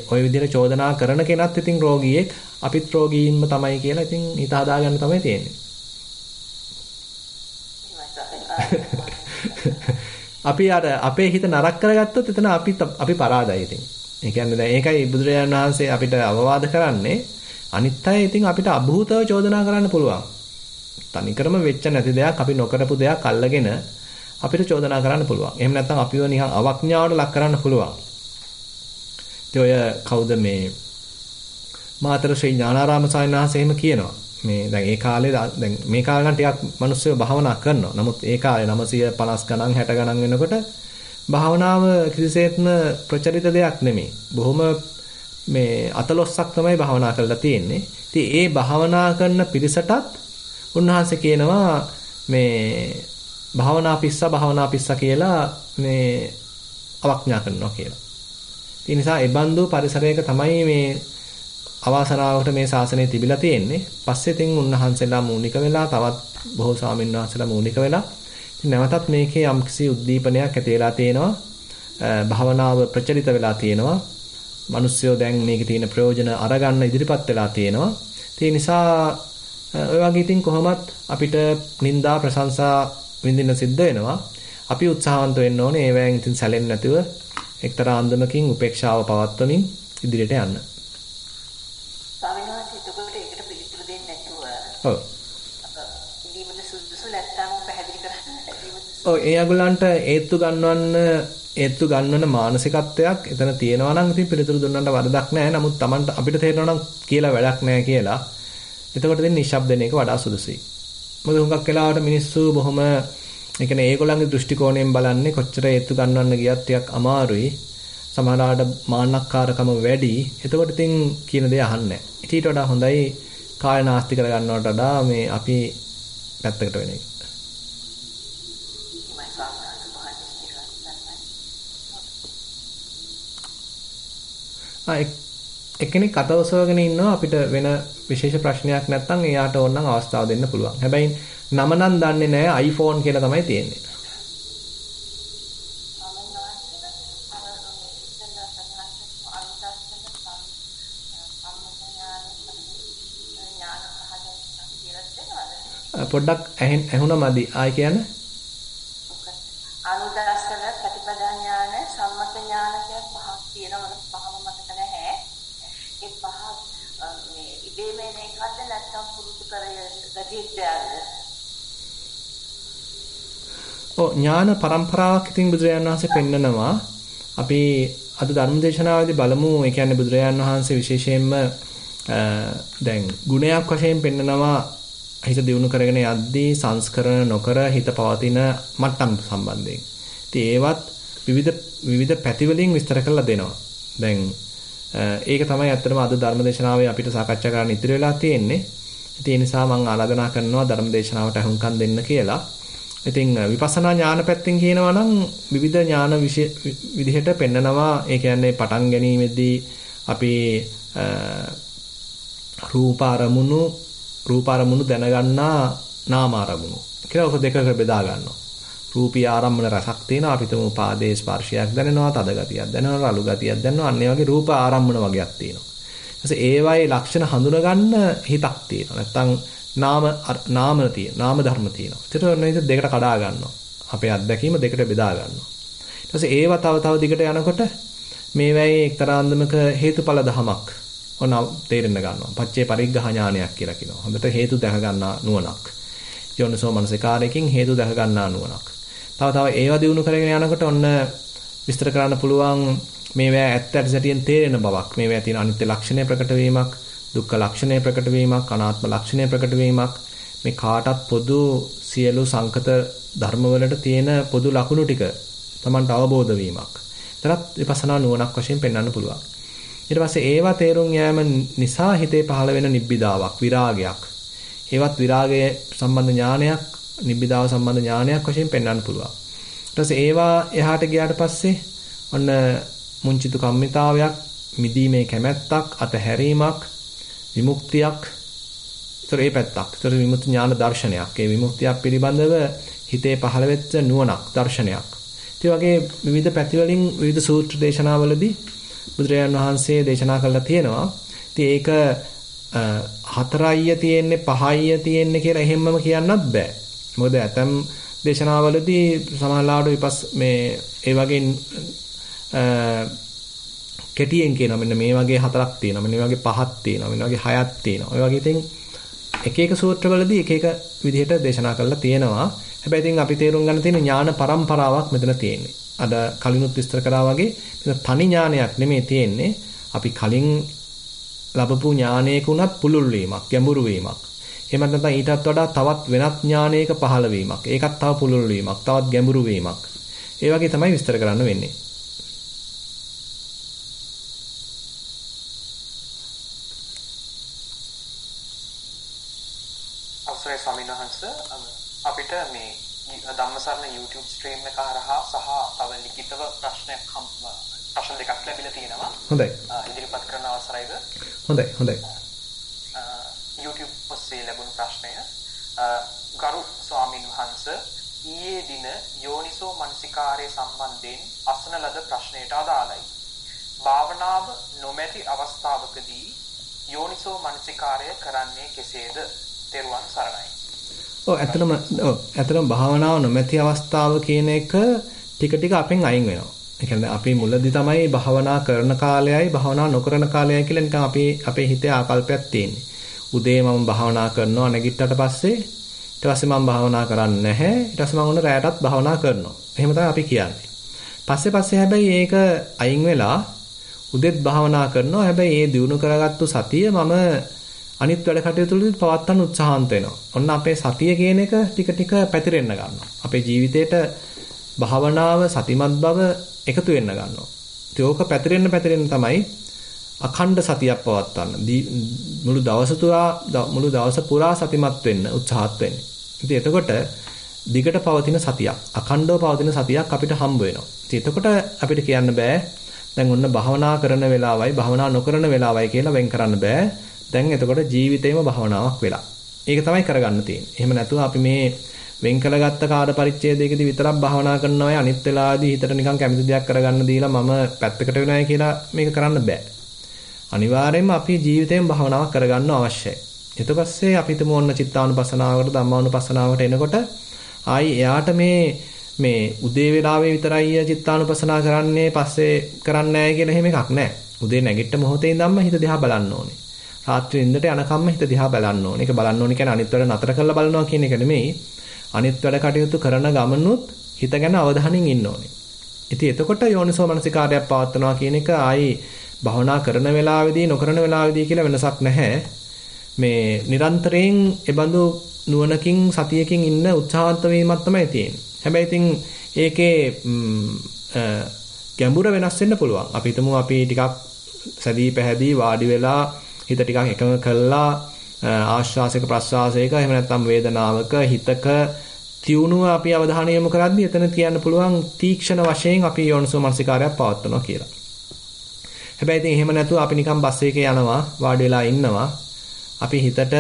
ඔය විදිහට චෝදනා කරන කෙනත් ඉතින් රෝගියෙක්, අපිත් රෝගීන්ම තමයි කියලා ඉතින් හිත හදාගන්න තමයි තියෙන්නේ. අපි අපේ හිත නරක කරගත්තොත් එතන අපි පරාදයි ඉතින්. ඒ කියන්නේ දැන් ඒකයි බුදුරජාණන් වහන්සේ අපිට අවවාද කරන්නේ. අනිත් අය ඉතින් අපිට අභූතව චෝදනා කරන්න පුළුවන්. තනිකරම වෙච්ච නැති දෙයක්, අපි නොකරපු දෙයක් අල්ලගෙන අපිට චෝදනා කරන්න පුළුවන්. එහෙම නැත්නම් අපිව නිකන් අවඥාවට ලක් කරන්න පුළුවන්. ඔය කවුද මේ මාතර ශ්‍රී ඥානාරාම සායනහස එහෙම කියනවා. මේ දැන් ඒ කාලේ දැන් මේ කාලේ නම් ටිකක් මිනිස්සු භාවනා කරනවා. නමුත් ඒ කාලේ 950 ගණන් 60 ගණන් වෙනකොට භාවනාව කිසිසේත්ම ප්‍රචලිත දෙයක් නෙමෙයි. බොහොම මේ අතලොස්සක් තමයි භාවනා කරලා තියෙන්නේ. ඉතින් ඒ භාවනා කරන පිරිසටත් උන්වහන්සේ කියනවා මේ භාවනා පිස්සා කියලා මේ අවඥා කරනවා කියලා. ඒ නිසා ඒ බඳු පරිසරයක තමයි මේ අවාසනාවකට මේ ශාසනය තිබිලා තියෙන්නේ. පස්සේ තින් උන්වහන්සේලා මූලික වෙලා තවත් බොහෝ ස්වාමීන් වහන්සේලා මූලික වෙලා ඉතින් නැවතත් මේකේ යම්කිසි උද්දීපනයක් ඇති වෙලා තියෙනවා. භාවනාව ප්‍රචලිත වෙලා තියෙනවා. මිනිස්සුયો දැන් මේකේ තියෙන ප්‍රයෝජන අරගන්න ඉදිරිපත් වෙලා තියෙනවා. ඒ නිසා ඔය වගේ ඉතින් කොහොමත් අපිට නිന്ദා ප්‍රශංසා විඳින්න සිද්ධ වෙනවා. අපි උත්සාහවන්ත වෙන්න ඕනේ ඒවෙන් ඉතින් සැලෙන්නේ නැතුව එක්තරා අන්දමකින් උපේක්ෂාව පවත්වමින් ඉදිරියට යන්න. ස්වාමීන් වහන්සේ එතකොට ඒකට පිළිතුරු දෙන්නේ නැතුව ඔව්. ඉදීමද සුදුසු නැත්නම් පැහැදිලි කරන්න. ඔව් ඒ අගලන්ට ඒත්තු ගන්නවන මානසිකත්වයක් එතන තියෙනවා නම් ඉතින් පිළිතුරු දුන්නට වරදක් නැහැ. නමුත් Tamanට අපිට තේරෙනවා නම් කියලා වැඩක් නැහැ කියලා. එතකොට ඉතින් නිශ්ශබ්දන එක වඩා සුදුසුයි. මොකද හුඟක් වෙලාවට මිනිස්සු බොහොම ඒ කියන්නේ ඒගොල්ලන්ගේ දෘෂ්ටි කෝණයෙන් බලන්නේ කොච්චර ඒත්තු ගන්නවන්න ගියත් ටිකක් අමාරුයි. සමහරවිට මාන්නක්කාරකම වැඩි. එතකොට ඉතින් කියන දේ අහන්නේ නැහැ. ඊට වඩා හොඳයි කාය නාස්ති කර ගන්නවට වඩා මේ අපි පැත්තකට වෙන එක. එක්කෙනෙක් අත ඔසවගෙන ඉන්නවා අපිට වෙන විශේෂ ප්‍රශ්නයක් නැත්නම් එයාට ඕනනම් අවස්ථාව දෙන්න පුළුවන්. හැබැයි නම නම් දන්නේ නැහැ iPhone කියලා තමයි තියෙන්නේ. පොඩ්ඩක් ඇහුණා මදි. ආයි කියන්න. අනුදස්සන ප්‍රතිපදා ඥාන සම්මත ඥාන කියලා පහක් තියෙනවා. පහම මතක නැහැ. ඒ පහ මේ ඉබේම එන එකක්ද නැත්නම් පුරුදු කරගතියද? ඥාන පරම්පරාවක් ඉතින් බුදුරජාණන් වහන්සේ පෙන්නනවා. අපි අද ධර්මදේශනාවේදී බලමු. ඒ කියන්නේ බුදුරජාණන් වහන්සේ විශේෂයෙන්ම දැන් ගුණයක් වශයෙන් පෙන්නනවා. හිත දියුණු කරගෙන යද්දී සංස්කරණ නොකර හිත පවතින මට්ටම් සම්බන්ධයෙන්. ඉතින් ඒවත් විවිධ පැති වලින් විස්තර කරලා දෙනවා. දැන් ඒක තමයි ඇත්තටම අද ධර්මදේශනාවේ අපිට සාකච්ඡා කරන්න ඉතිරි වෙලා තියෙන්නේ. ඉතින් ඒ නිසා මම ආරාධනා කරනවා ධර්මදේශනාවට අහුම්කම් දෙන්න කියලා. ඉතින් විපස්සනා ඥාන පැත්තෙන් කියනවා නම් විවිධ ඥාන විදිහට පෙන්නනවා. ඒ කියන්නේ පටන් ගැනීමේදී අපි රූප අරමුණු දැනගන්නා නාම අරමුණු කියලා ඔක දෙකකට බෙදා ගන්නවා. රූපී ආරම්මන රසක් තියෙනවා. අපි තුමු පාදයේ ස්පර්ශයක් දැනෙනවා, තද ගතියක් දැනෙනවා, රළු ගතියක් දැනෙනවා. අන්න ඒ වගේ රූප ආරම්මන වගේක් තියෙනවා. ඊපස්සේ ඒවායේ ලක්ෂණ හඳුනගන්න හිතක් තියෙනවා. නැත්තම් නාම ධර්ම තියෙනවා. ඒකට ඔන්න ඒක දෙකට කඩා ගන්නවා. අපේ අත්දැකීම දෙකට බෙදා ගන්නවා. ඊට පස්සේ ඒවා තව දිගට යනකොට මේවැයේ එක්තරා අන්දමක හේතුඵල ධමයක් ඔන්න තේරෙන්න ගන්නවා. පච්චේ පරිග්ගහ ඥානයක් කියලා කියනවා. හොඳට හේතු දැක ගන්නා නුවණක්. යෝනිසෝ මනසිකාරයෙන් හේතු දැක ගන්නා නුවණක්. තව ඒවා දිනු කරගෙන යනකොට ඔන්න විස්තර කරන්න පුළුවන් මේවා ඇත්ත සැටියෙන් තේරෙන බවක්. මේවා තියෙන අනිත්‍ය ලක්ෂණය ප්‍රකට වීමක්, දුක්ඛ ලක්ෂණය ප්‍රකට වීමක්, අනාත්ම ලක්ෂණය ප්‍රකට වීමක්. මේ කාටත් පොදු සියලු සංකත ධර්මවලට තියෙන පොදු ලක්ෂණ ටික Tamanට අවබෝධ වීමක්. එතරම් විපස්සනා නුවණක් වශයෙන් පෙන්වන්න පුළුවන්. ඊට පස්සේ ඒවා තේරුම් යෑම නිසා හිතේ පහළ වෙන නිබ්බිදාවක්, විරාගයක්. ඒවත් විරාගය සම්බන්ධ ඥානයක්, නිබ්බිදාව සම්බන්ධ ඥානයක් වශයෙන් පෙන්වන්න පුළුවන්. ඊට පස්සේ ඒවා එහාට ගියාට පස්සේ ඔන්න මුංචිතු කම්මිතාවයක්, මිදීමේ කැමැත්තක්, අතහැරීමක්, විමුක්තියක්. ඒතර ඒ පැත්තක්. ඒතර විමුක්ති ඥාන දර්ශනයක්. ඒ විමුක්තියක් පිළිබඳව හිතේ පහළ වෙච්ච නුවණක්, දර්ශනයක්. ඒ වගේ විවිධ පැති වලින් විවිධ සූත්‍ර දේශනාවලදී බුදුරජාණන් වහන්සේ දේශනා කළා තියෙනවා. ඉතින් ඒක 4යි තියෙන්නේ 5යි තියෙන්නේ කියලා එහෙමම කියන්නත් බෑ. මොකද ඇතම් දේශනාවලදී සමහරවිට ඒ වගේ කෙටියෙන් කියනවා මෙන්න මේ වගේ 4ක් තියෙනවා. මෙන්න මේ වගේ 5ක් තියෙනවා. මෙන්න වගේ 6ක් තියෙනවා. ඔය වගේ ඉතින් එක සූත්‍රවලදී එක විදිහට දේශනා කරලා තියෙනවා. හැබැයි ඉතින් අපි තේරුම් ගන්න තියෙන ඥාන පරම්පරාවක් මෙතන තියෙන්නේ. අද කලිනුත් විස්තර කරා වගේ තනි ඥානයක් නෙමෙයි තියෙන්නේ. අපි කලින් ලැබපු ඥානයක උනත් පුළුල් වීමක්, ගැඹුරු වීමක්. එහෙම නැත්නම් ඊටත් වඩා තවත් වෙනත් ඥානයක පහළ වීමක්. ඒකත් තව පුළුල් වීමක්, තවත් ගැඹුරු වීමක්. ඒ වගේ තමයි විස්තර කරන්න වෙන්නේ. අවසරයි ස්වාමීන් වහන්සේ, අපිට මේ ධම්මසරණ YouTube stream එක හරහා සහ තව ලිඛිතව ප්‍රශ්න දෙකක් ලැබිලා තියෙනවා. හොඳයි. ඉදිරිපත් කරන අවසරයිද? හොඳයි. YouTube ඔස්සේ ලැබුණු ප්‍රශ්නය ගරු ස්වාමීන් වහන්සේ ඊයේ දින යෝනිසෝ මනසිකාරයේ සම්බන්ධයෙන් අසන ලද ප්‍රශ්නයට අදාළයි. භාවනාව නොමැති අවස්ථාවකදී යෝනිසෝ මනසිකාරය කරන්නේ කෙසේද? තෙරුවන් සරණයි. ඇත්තටම භාවනාව නොමැති අවස්ථාව කියන එක ටික අපෙන් අයින් වෙනවා. ඒ කියන්නේ අපි මුලදී තමයි භාවනා කරන කාලයයි භාවනා නොකරන කාලයයි කියලා නිකන් අපේ හිතේ ආකල්පයක් තියෙන්නේ. උදේ මම භාවනා කරනවා නැගිට්ටට පස්සේ ඊට පස්සේ මම භාවනා කරන්නේ නැහැ. ඊට පස්සේ මම උන රැයටත් භාවනා කරනවා. එහෙම තමයි අපි කියන්නේ. පස්සේ හැබැයි ඒක අයින් වෙලා උදේත් භාවනා කරනවා. හැබැයි ඒ දිනු කරගත්තු සතිය මම අනිත් වැඩ කටයුතු වලදී පවත්වන්න උත්සාහන්ත වෙනවා. ඔන්න අපේ සතිය කියන එක ටික පැතිරෙන්න ගන්නවා. අපේ ජීවිතේට භාවනාව සතිමත් බව එකතු වෙන්න ගන්නවා. ඉතින් ඕක පැතිරෙන්න තමයි අඛණ්ඩ සතියක් පවත්වන්න. මුළු දවස පුරා සතිමත් වෙන්න උත්සාහත් වෙන්නේ. ඉතින් එතකොට දිගට පවතින සතියක්, අඛණ්ඩව පවතින සතියක් අපිට හම්බ වෙනවා. ඉතින් එතකොට අපිට කියන්න බෑ දැන් ඔන්න භාවනා කරන වෙලාවයි භාවනා නොකරන වෙලාවයි කියලා වෙන් කරන්න බෑ. දැන් එතකොට ජීවිතේම භාවනාවක් වෙලා. ඒක තමයි කරගන්න තියෙන්නේ. එහෙම නැතුව අපි මේ වෙන් කළගත්ත කාර්ය පරිච්ඡේදයකදී විතරක් භාවනා කරනවා අනිත් වෙලාවදී හිතට නිකන් කැමති දෙයක් කරගන්න දීලා මම පැත්තකට වෙනවයි කියලා මේක කරන්න බෑ. අනිවාර්යයෙන්ම අපි ජීවිතේම භාවනාවක් කරගන්න අවශ්‍යයි. ඊට පස්සේ අපි හිතමු ඔන්න චිත්තානුපස්සනාවකට ධම්මානුපස්සනාවට එනකොට ආයි එයාට මේ උදේ වේලාවේ විතරයි චිත්තානුපස්සනා කරන්නේ පස්සේ කරන්නේ නැහැ කියලා එහෙම එකක් නැහැ. උදේ නැගිට මොහොතේ ඉඳන්ම හිත දිහා බලන්න ඕනේ. රාත්‍රී නිින්දට යනකම්ම හිත දිහා බලන්න ඕනේ. ඒක බලන්න ඕනේ කියන්නේ අනිත් වැඩ නතර කරලා බලනවා කියන එක නෙමෙයි. අනිත් වැඩ කටයුතු කරන ගමනුත් හිත ගැන අවධානයෙන් ඉන්න ඕනේ. ඉතින් එතකොට යෝනිසෝ මනසිකාරයක් පවත්වනවා කියන එක ආයි භවනා කරන වෙලාවෙදී නොකරන වෙලාවෙදී කියලා වෙනසක් නැහැ. මේ නිරන්තරයෙන් එබඳු නුවණකින් සතියකින් ඉන්න උත්සාහන්ත වීමක් තමයි තියෙන්නේ. හැබැයි ඉතින් ඒකේ ගැඹුර වෙනස් වෙන්න පුළුවන්. අපි හිතමු අපි ටිකක් සැදී පැහැදී වාඩි වෙලා හිත ටිකක් එකඟ කළා ආශ්වාසයක ප්‍රශ්වාසයක එහෙම නැත්නම් වේදනාවක හිතක තියුණුව අපි අවධානය යොමු කරද්දී එතන කියන්න පුළුවන් තීක්ෂණ වශයෙන් අපි යෝනිසෝ මනසිකාරයක් පවත්වනවා කියලා. හැබැයි ඉතින් එහෙම නැතුව අපි නිකන් බස් එකේ යනවා වාඩි වෙලා ඉන්නවා. අපි හිතට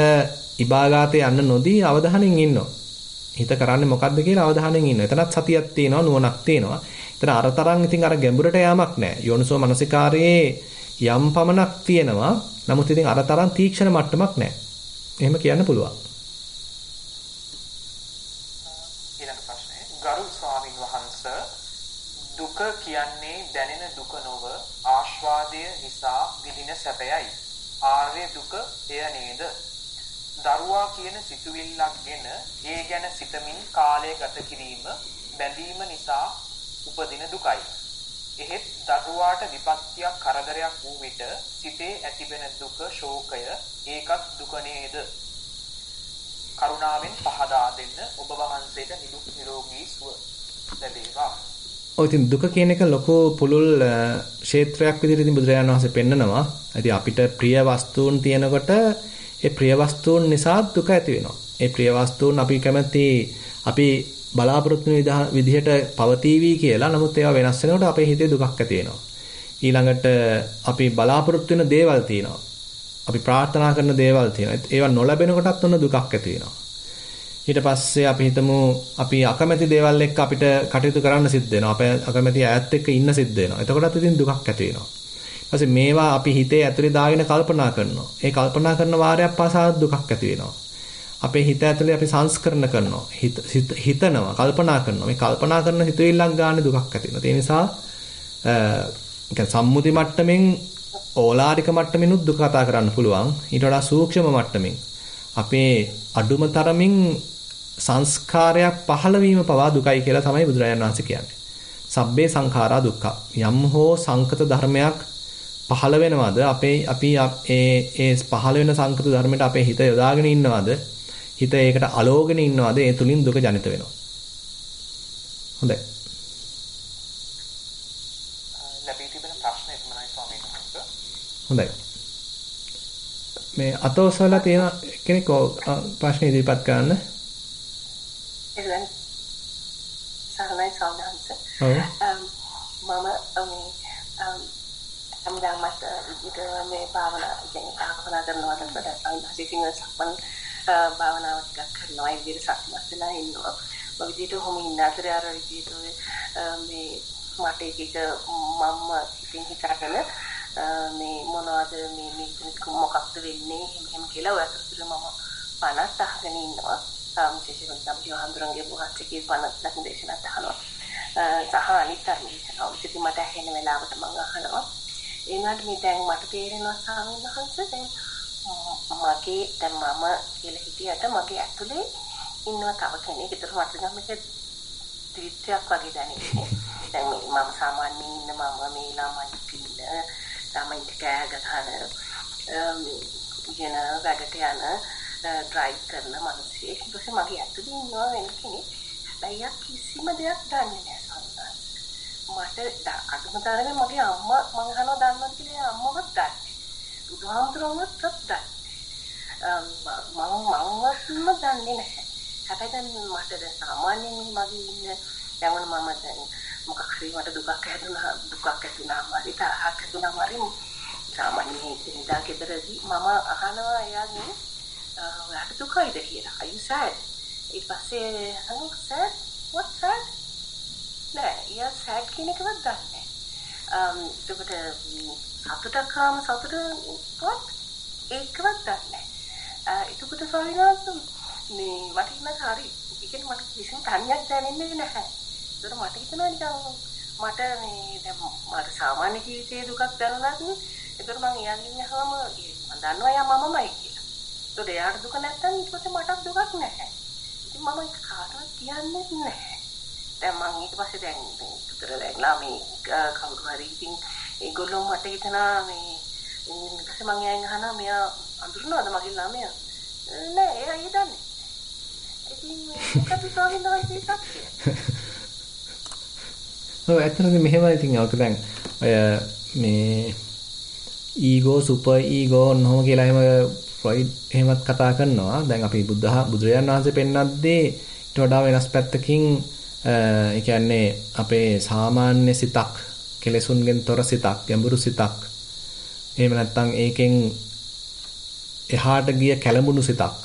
ඉබාගාතේ යන්න නොදී අවධානයෙන් ඉන්නවා. හිත කරන්නේ මොකද්ද කියලා අවධානයෙන් ඉන්නවා. එතනත් සතියක් තියෙනවා නුවණක් තියෙනවා. එතන අර තරම් ඉතින් අර ගැඹුරට යamak නැහැ. යෝනිසෝ මනසිකාරයේ යම් පමණක් තියෙනවා. නමුත් ඉතින් අර තරම් තීක්ෂණ මට්ටමක් නැහැ. එහෙම කියන්න පුළුවන්. ඊළඟ ප්‍රශ්නය ගරු ස්වාමින් වහන්සේ දුක කියන්නේ දැනෙන දුක නොව ආස්වාදය නිසා විඳින සැපයයි. ආර්ය දුක එය නේද? දරුවා කියන සිතුවිල්ලක්ගෙන ඒ ගැන සිතමින් කාලය ගත කිරීම බැඳීම නිසා උපදින දුකයි. එහෙත් දරුවාට විපත්තියක් කරදරයක් වූ විට සිතේ ඇතිවෙන දුක ශෝකය ඒකත් දුක නේද? කරුණාවෙන් පහදා දෙන්න ඔබ වහන්සේට නිරෝගී සුව ලැබේවා. ඔය ඉතින් දුක කියන එක ලොකු පුළුල් ක්ෂේත්‍රයක් විදිහට ඉතින් බුදුරජාණන් වහන්සේ පෙන්නනවා. ඉතින් අපිට ප්‍රිය වස්තුන් තියෙනකොට ඒ ප්‍රිය වස්තුන් නිසා දුක ඇති වෙනවා. ඒ ප්‍රිය වස්තුන් අපි කැමති අපි බලාපොරොත්තු වෙන විදිහට පවතිවි කියලා. නමුත් ඒවා වෙනස් වෙනකොට අපේ හිතේ දුකක් ඇති වෙනවා. ඊළඟට අපි බලාපොරොත්තු වෙන දේවල් තියෙනවා. අපි ප්‍රාර්ථනා කරන දේවල් තියෙනවා. ඒවා නොලැබෙනකොටත් ඔන්න දුකක් ඇති වෙනවා. ඊට පස්සේ අපි හිතමු අපි අකමැති දේවල් එක්ක අපිට කටයුතු කරන්න සිද්ධ වෙනවා. අපේ අකමැති ඈත් එක්ක ඉන්න සිද්ධ වෙනවා. එතකොටත් ඉතින් දුකක් ඇති වෙනවා. ඊට පස්සේ මේවා අපි හිතේ ඇතුලේ දාගෙන කල්පනා කරනවා. ඒ කල්පනා කරන වාරයක් පාසා දුකක් ඇති වෙනවා. අපේ හිත ඇතුලේ අපි සංස්කරණ කරනවා. හිතනවා, කල්පනා කරනවා. මේ කල්පනා කරන හිතවිල්ලක් ගන්න දුකක් ඇති වෙනවා. ඒ නිසා සම්මුති මට්ටමින් ඕලාරික මට්ටමිනුත් දුක කතා කරන්න පුළුවන්. ඊට වඩා සූක්ෂම මට්ටමින් අපේ අඩුම තරමින් සංස්කාරයක් පහළ වීම පවා දුකයි කියලා තමයි බුදුරජාණන් වහන්සේ කියන්නේ. සබ්බේ සංඛාරා දුක්ඛ. යම් හෝ සංකත ධර්මයක් පහළ වෙනවද අපි ඒ පහළ වෙන සංකත ධර්මයට අපේ හිත යොදාගෙන ඉන්නවද? හිත ඒකට අලෝගෙන ඉන්නවද? ඒ තුලින් දුක ජනිත වෙනවා. හොඳයි. ලැබී තිබෙන ප්‍රශ්න එතුමනයි ස්වාමීන් වහන්සේ. හොඳයි. මේ අතෝසලා තියෙන කෙනෙක් ප්‍රශ්න ඉදිරිපත් කරන්න. එළන් සරණයි ස්වාමීන් වහන්සේ. මම අම්දාමත් මේ භාවනා කරනවට අයිසිසිංහ සක්මන් භාවනාව ටිකක් කරනවා ඒ විදිහට සක්මන් වෙලා ඉන්නවා. මම විදිහට කොහොම ඉන්න අතරේ අර විදිහට මේ මට එක මම ඉතින් හිතාගෙන මේ මොනවද මේ මොකක්ද වෙන්නේ එහෙම කියලා ඔය අතරතුර මම 50 අහගෙන ඉන්නවා. විශේෂයෙන් තමයි හඳුරන්ගේ බුහත්කේ 50 ලක්ෂණ දේශනාත් අහනවා. සහ අනිත් ධර්මදේශනාව ඉතින් මට ඇහෙන වෙලාවට මම අහනවා. ඒ වුණාට මේ දැන් මට තේරෙනවා ස්වාමීන් වහන්සේ දැන් මගේ දැන් මම කියලා හිටියට මගේ ඇතුලේ ඉන්නවා තව කෙනෙක්. ඒතර මට නම් මේක ත්‍රිත්වයක් වගේ දැනෙන්නේ. දැන් මම සාමාන්‍යයෙන් ඉන්න මම මේ ළමයි කින්න ළමයි කෑ ගහන වැඩට යන ඩ්‍රයිව් කරන මිනිස්සෙක්. ඊට පස්සේ මගේ ඇතුලේ ඉන්නවා වෙන කෙනෙක්. හැබැයි කිසිම දෙයක් දන්නේ නැහැ සම්පූර්ණ. මට අදුම තරමේ මගේ අම්මා මං අහනවා දන්නවද කියලා අම්මවත් දන්නේ. බුදුහාමුදුරුවෝත් දන්නේ. මමවත්ම දන්නේ නැහැ. හැබැයි දැන් මට දැන් සාමාන්‍යයෙන් මගේ ඉන්න දැන් මම දැන් මොකක් හරි මට දුකක් ඇති වුණාම හරි තරහක් ඇති වුණාම හරි සාමාන්‍යයෙන් ඉඳලා ගෙදරදී මම අහනවා එයාගෙන් ඔයාට දුකයිද කියලා. Are you sad? ඊට පස්සේ I'm sad. What sad? නෑ, එයා sad කියන එකවත් දන්නේ නෑ. එතකොට සතුටක්ම සතුට what? ඒකවත් දන්නේ නෑ. එතකොට ස්වාමීන් වහන්සේ මේ මට ඉන්න හරි ඒ කියන්නේ මට කිසිම තනියක් දැනෙන්නේ නැහැ. ඒකට මට හිතෙනවා නිකන් මට මේ දැන් මට සාමාන්‍ය ජීවිතයේ දුකක් දැනුණාත් ඒකට මම එයාගෙන් අහවම මම දන්නවා එයා මමමයි කියලා. ඒකට එයාට දුක නැත්තම් ඊට පස්සේ මටත් දුකක් නැහැ. ඉතින් මම ඒක කාටවත් කියන්නේ නැහැ. දැන් මම ඊට පස්සේ දැන් උතර දැන්ලා මේ කවුරු හරි ඉතින් ඒගොල්ලෝ මට හිතනවා මේ ඊට පස්සේ මම එයාගෙන් අහනවා මෙයා අඳුරනවද මගේ ළමයා? නෑ එයා හිතන්නේ. ඉතින් මොකද ස්වාමීන් වහන්සේ සත්‍යය? ඔව් ඇත්තටම මෙහෙමයි ඉතින් ඔක දැන් ඔය මේ ඊගෝ සුපර් ඊගෝ නොම කියලා එහෙම ෆ්‍රොයිඩ් එහෙමත් කතා කරනවා. දැන් අපි බුදුරජාණන් වහන්සේ පෙන්වද්දී ඊට වඩා වෙනස් පැත්තකින් ඒ කියන්නේ අපේ සාමාන්‍ය සිතක්, කෙලෙසුන්ගෙන් තොර සිතක්, ගැඹුරු සිතක්. එහෙම නැත්නම් ඒකෙන් එහාට ගිය කැළඹුණු සිතක්,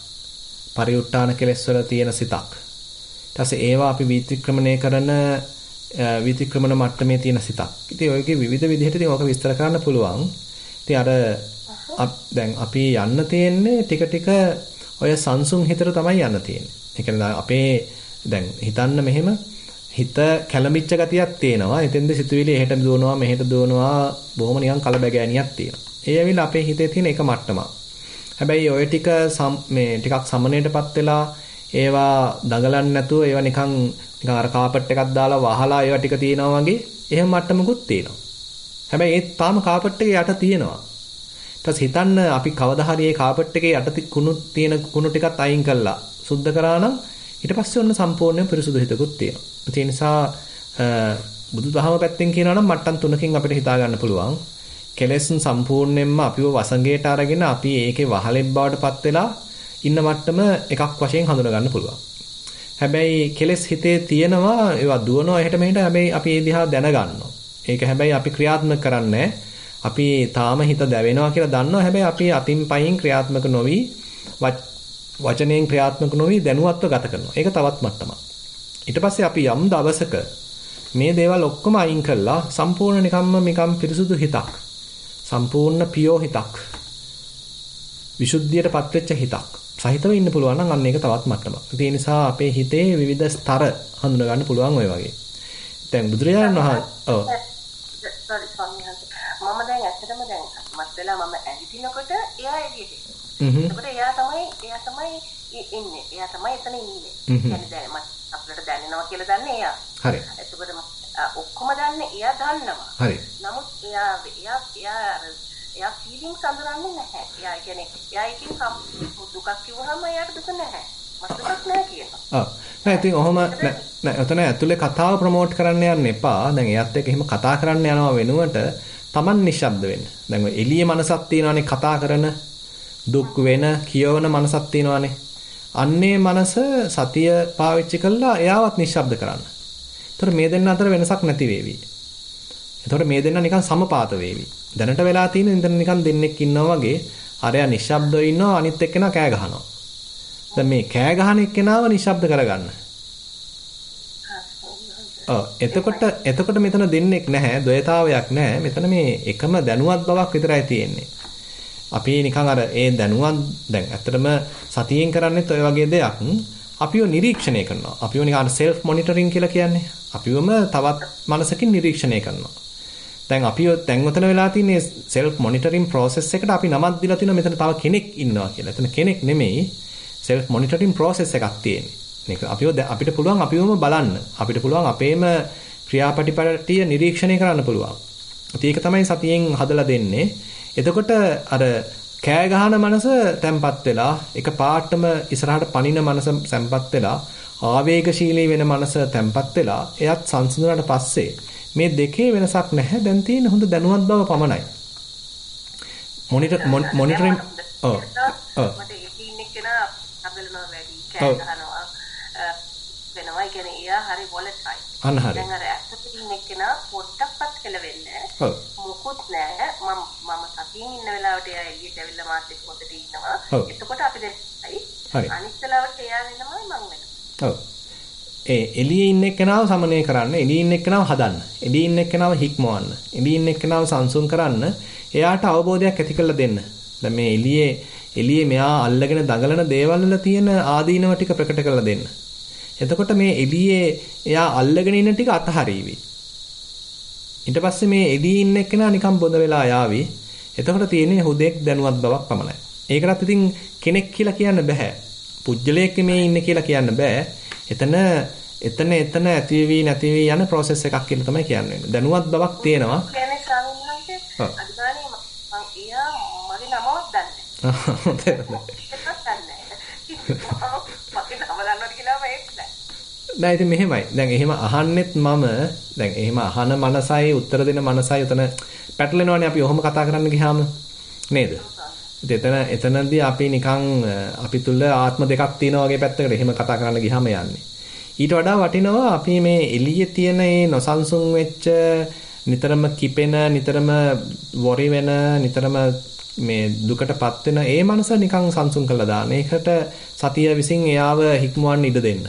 පරිඋත්තාන කෙලෙස් වල තියෙන සිතක්. ඊට පස්සේ ඒවා අපි විතික්‍රමණය කරන විතික්‍රමන මට්ටමේ තියෙන සිතක්. ඉතින් ඔයගේ විවිධ විදිහට ඉතින් ඕක විස්තර කරන්න පුළුවන්. ඉතින් අර දැන් අපි යන්න තියෙන්නේ ටික ටික ඔය සංසුන් හිතට තමයි යන්න තියෙන්නේ. ඒ කියන්නේ අපේ දැන් හිතන්න මෙහෙම හිත කැළඹිච්ච ගතියක් තියෙනවා. එතෙන්ද සිතුවිලි එහෙට දුවනවා මෙහෙට දුවනවා බොහොම නිකන් කලබගෑනියක් තියෙනවා. ඒ ඇවිල්ලා අපේ හිතේ තියෙන එක මට්ටමක්. හැබැයි ඔය ටික මේ ටිකක් සමනයටපත් වෙලා ඒවා දඟලන්නේ නැතුව ඒවා නිකන් අර කාපට් එකක් දාලා වහලා ඒවා ටික තියෙනවා වගේ එහෙම මට්ටමකුත් තියෙනවා. හැබැයි ඒ තාම කාපට් එකේ යට තියෙනවා. ඊට පස්සේ හිතන්න අපි කවදා හරි මේ කාපට් එකේ යට කුණු ටිකත් අයින් කළා සුද්ධ කරා නම් ඊට පස්සේ ඔන්න සම්පූර්ණයෙන් පිරිසුදු හිතකුත් තියෙනවා. ඒ නිසා බුදුදහම පැත්තෙන් කියනවා නම් මට්ටම් තුනකින් අපිට හිතා ගන්න පුළුවන්. කෙලෙස් සම්පූර්ණයෙන්ම අපිව වසඟයට අරගෙන අපි ඒකේ වහලෙක් බවට පත් වෙලා ඉන්න මට්ටම එකක් වශයෙන් හඳුනා ගන්න පුළුවන්. හැබැයි කෙලෙස් හිතේ තියෙනවා ඒවා දුවනවා එහෙට මෙහෙට හැබැයි අපි ඒ දිහා දැනගන්නවා. ඒක හැබැයි අපි ක්‍රියාත්මක කරන්නේ අපි තාම හිත දැවෙනවා කියලා දන්නවා. හැබැයි අපි අතින් පයින් ක්‍රියාත්මක නොවි වචනයෙන් ක්‍රියාත්මක නොවි දැනුවත්ව ගත කරනවා. ඒක තවත් මට්ටමක්. ඊට පස්සේ අපි යම් දවසක මේ දේවල් ඔක්කොම අයින් කළා සම්පූර්ණ නිකම්ම පිරිසුදු හිතක්. සම්පූර්ණ පියෝ හිතක්. විසුද්ධියටපත් වෙච්ච හිතක්. සහිතව ඉන්න පුළුවන් නම් අන්න ඒක තවත් මට්ටමක්. ඒ නිසා අපේ හිතේ විවිධ ස්තර හඳුනා ගන්න පුළුවන් ඔය වගේ. දැන් බුදුරජාණන් වහන්සේ ඔව්. මම දැන් ඇත්තටම දැන් මත් වෙලා මම ඇවිදිනකොට එයා එළියට එනවා. එතකොට එයා තමයි ඉන්නේ. එයා තමයි එතන ඉන්නේ. කියන්නේ දැන් මට අපිට දැනෙනවා කියලා දන්නේ එයා. හරි. එතකොට ඔක්කොම දන්නේ එයා දන්නවා. හරි. නමුත් එයා ෆීලිංග්ස් අඳුරන්නේ නැහැ. එයා කියන්නේ එයා එකකින් දුකක් කිව්වහම එයාට දුක නැහැ. මට දුකක් නැහැ කියනවා. ඔව්. නෑ ඉතින් ඔහොම නෑ ඔතන ඇතුලේ කතාව ප්‍රොමෝට් කරන්න යන්න එපා. දැන් එයාත් එක්ක එහෙම කතා කරන්න යනවා වෙනුවට Taman නිශ්ශබ්ද වෙන්න. දැන් ඔය එළියේ මනසක් තියෙනවානේ කතා කරන දුක් වෙන කියවන මනසක් තියෙනවානේ. අන්නේ මනස සතිය පාවිච්චි කළා එයාවත් නිශ්ශබ්ද කරන්න. ඒතර මේ දෙන්න අතර වෙනසක් නැති වේවි. ඒතර මේ දෙන්න නිකන් සමපාත වේවි. දැනට වෙලා තියෙන ඉතින් නිකන් දෙන්නෙක් ඉන්නවා වගේ අරයා නිශ්ශබ්දව ඉන්නවා අනිත් එක්කෙනා කෑ ගහනවා. දැන් මේ කෑ ගහන එක්කෙනාව නිශ්ශබ්ද කරගන්න. එතකොට මෙතන දෙන්නෙක් නැහැ, ද්වයතාවයක් නැහැ. මෙතන මේ එකම දැනුවත් බවක් විතරයි තියෙන්නේ. අපි නිකන් අර ඒ දැනුවත් දැන් ඇත්තටම සතියෙන් කරන්නේත් ඔය වගේ දෙයක්. අපිව නිරීක්ෂණය කරනවා. අපිව නිකන් self monitoring කියලා කියන්නේ. අපිවම තවත් මනසකින් නිරීක්ෂණය කරනවා. දැන් අපිව දැන් උතන වෙලා තියෙන්නේ self monitoring process එකට අපි නමක් දීලා තිනවා මෙතන තව කෙනෙක් ඉන්නවා කියලා. එතන කෙනෙක් නෙමෙයි self monitoring process එකක් තියෙන්නේ. මේක අපිට පුළුවන් අපිවම බලන්න. අපිට පුළුවන් අපේම ක්‍රියාපටිපටිය නිරීක්ෂණය කරන්න පුළුවන්. ඒක තමයි සතියෙන් හදලා දෙන්නේ. එතකොට අර කෑ ගහන මනස තැම්පත් වෙලා එක පාටම ඉස්සරහට පනින මනස තැම්පත් වෙලා ආවේගශීලී වෙන මනස තැම්පත් වෙලා එයත් සංසිඳුණාට පස්සේ මේ දෙකේ වෙනසක් නැහැ. දැන් තියෙන හොඳ දැනුවත් බව පමණයි. මොනිටරින් මට ඉන්නේ කෙනා අබලනවා වැඩි කෑ ගහනවා වෙනවා. කියන්නේ එයා හරි වොලටයිල්. අන්න හරි. දැන් අර ඇත්තට ඉන්න කෙනා පොඩ්ඩක්වත් කෙලවෙන්නේ නැහැ. ඔව්. මොකුත් නැහැ. මම සතියින් ඉන්න වෙලාවට එයා එළියට ඇවිල්ලා මාත් එක්ක හොඳට ඉන්නවා. එතකොට අපි දෙන්නයි. හරි. අනිත් වෙලාවට එයා වෙනමයි මං වෙනවා. ඔව්. ඒ එළියේ ඉන්න එක්කෙනාව සමනය කරන්න, එළියේ ඉන්න එක්කෙනාව හදන්න, එළියේ ඉන්න එක්කෙනාව හික්මවන්න, එළියේ ඉන්න එක්කෙනාව සංසුන් කරන්න, එයාට අවබෝධයක් ඇති කරලා දෙන්න. දැන් මේ එළියේ මෙයා අල්ලගෙන දඟලන දේවල් වල තියෙන ආදීනව ටික ප්‍රකට කරලා දෙන්න. එතකොට මේ එළියේ එයා අල්ලගෙන ඉන්න ටික අතහරීවි. ඊට පස්සේ මේ එළියේ ඉන්න එක්කෙනා නිකන් බොඳ වෙලා යාවි. එතකොට තියෙන්නේ හුදෙක් දැනුවත් බවක් පමණයි. ඒකටත් ඉතින් කෙනෙක් කියලා කියන්න බෑ. පුජ්‍යලයක් මේ ඉන්නේ කියලා කියන්න බෑ. එතන ඇතිවි නැතිවි යන process එකක් කියලා තමයි කියන්නේ. දැනුවත් බවක් තියෙනවා. කියන්නේ ස්වාමීන් වහන්සේ අදිගානේ මං එයා මගේ නමවත් දන්නේ නෑ ඉතින් මෙහෙමයි. දැන් එහෙම අහන්නෙත් මම දැන් එහෙම අහන මනසයි උත්තර දෙන මනසයි උතන පැටලෙනවනේ අපි ඔහොම කතා කරන්න ගියාම නේද? එතනදී අපි නිකන් අපි තුල ආත්ම දෙකක් තියෙනවා වගේ පැත්තකට එහෙම කතා කරන්න ගියාම යන්නේ. ඊට වඩා වටිනවා අපි මේ එළියේ තියෙන මේ නොසන්සුන් වෙච්ච නිතරම කිපෙන නිතරම වොරි වෙන නිතරම මේ දුකටපත් වෙන ඒ මනස නිකන් සංසුන් කරලා දාන. ඒකට සතිය විසින් එයාව හික්මවන්න ඉඩ දෙන්න.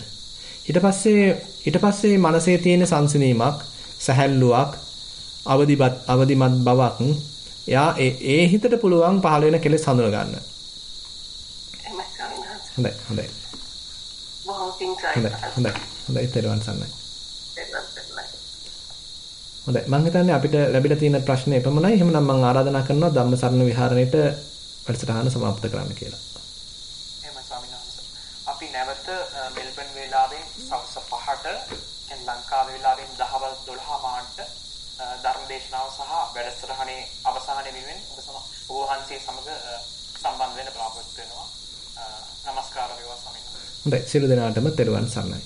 ඊට පස්සේ මනසේ තියෙන සංසිනීමක්, සැහැල්ලුවක්, අවදිමත් බවක් එයා ඒ හිතට පුළුවන් පහළ වෙන කෙලෙස් හඳුන ගන්න. හොඳයි. හොඳයි තේරුවන් සන්නයි. හොඳයි මම හිතන්නේ අපිට ලැබිලා තියෙන ප්‍රශ්නේ එපමණයි. එහෙනම් මම ආරාධනා කරනවා ධම්මසරණ විහාරණයට වැඩසටහන સમાપ્ત කරන්න කියලා. එහෙමයි ස්වාමීන් වහන්සේ. අපි නැවත මෙල්බන් වේලාවෙන් සවස් 5ට දැන් ලංකාවේ වේලාවෙන් දහවල් 12 මාට ධර්මදේශනාව සහ වැඩසටහනේ අවසානයේ වෙනුවෙන් ඔබ වහන්සේ සමග සම්බන්ධ වෙන්න බලාපොරොත්තු වෙනවා. নমස්කාර වේවා ස්වාමීන් වහන්සේ. හොඳයි සියලු දෙනාටම තෙරුවන් සරණයි.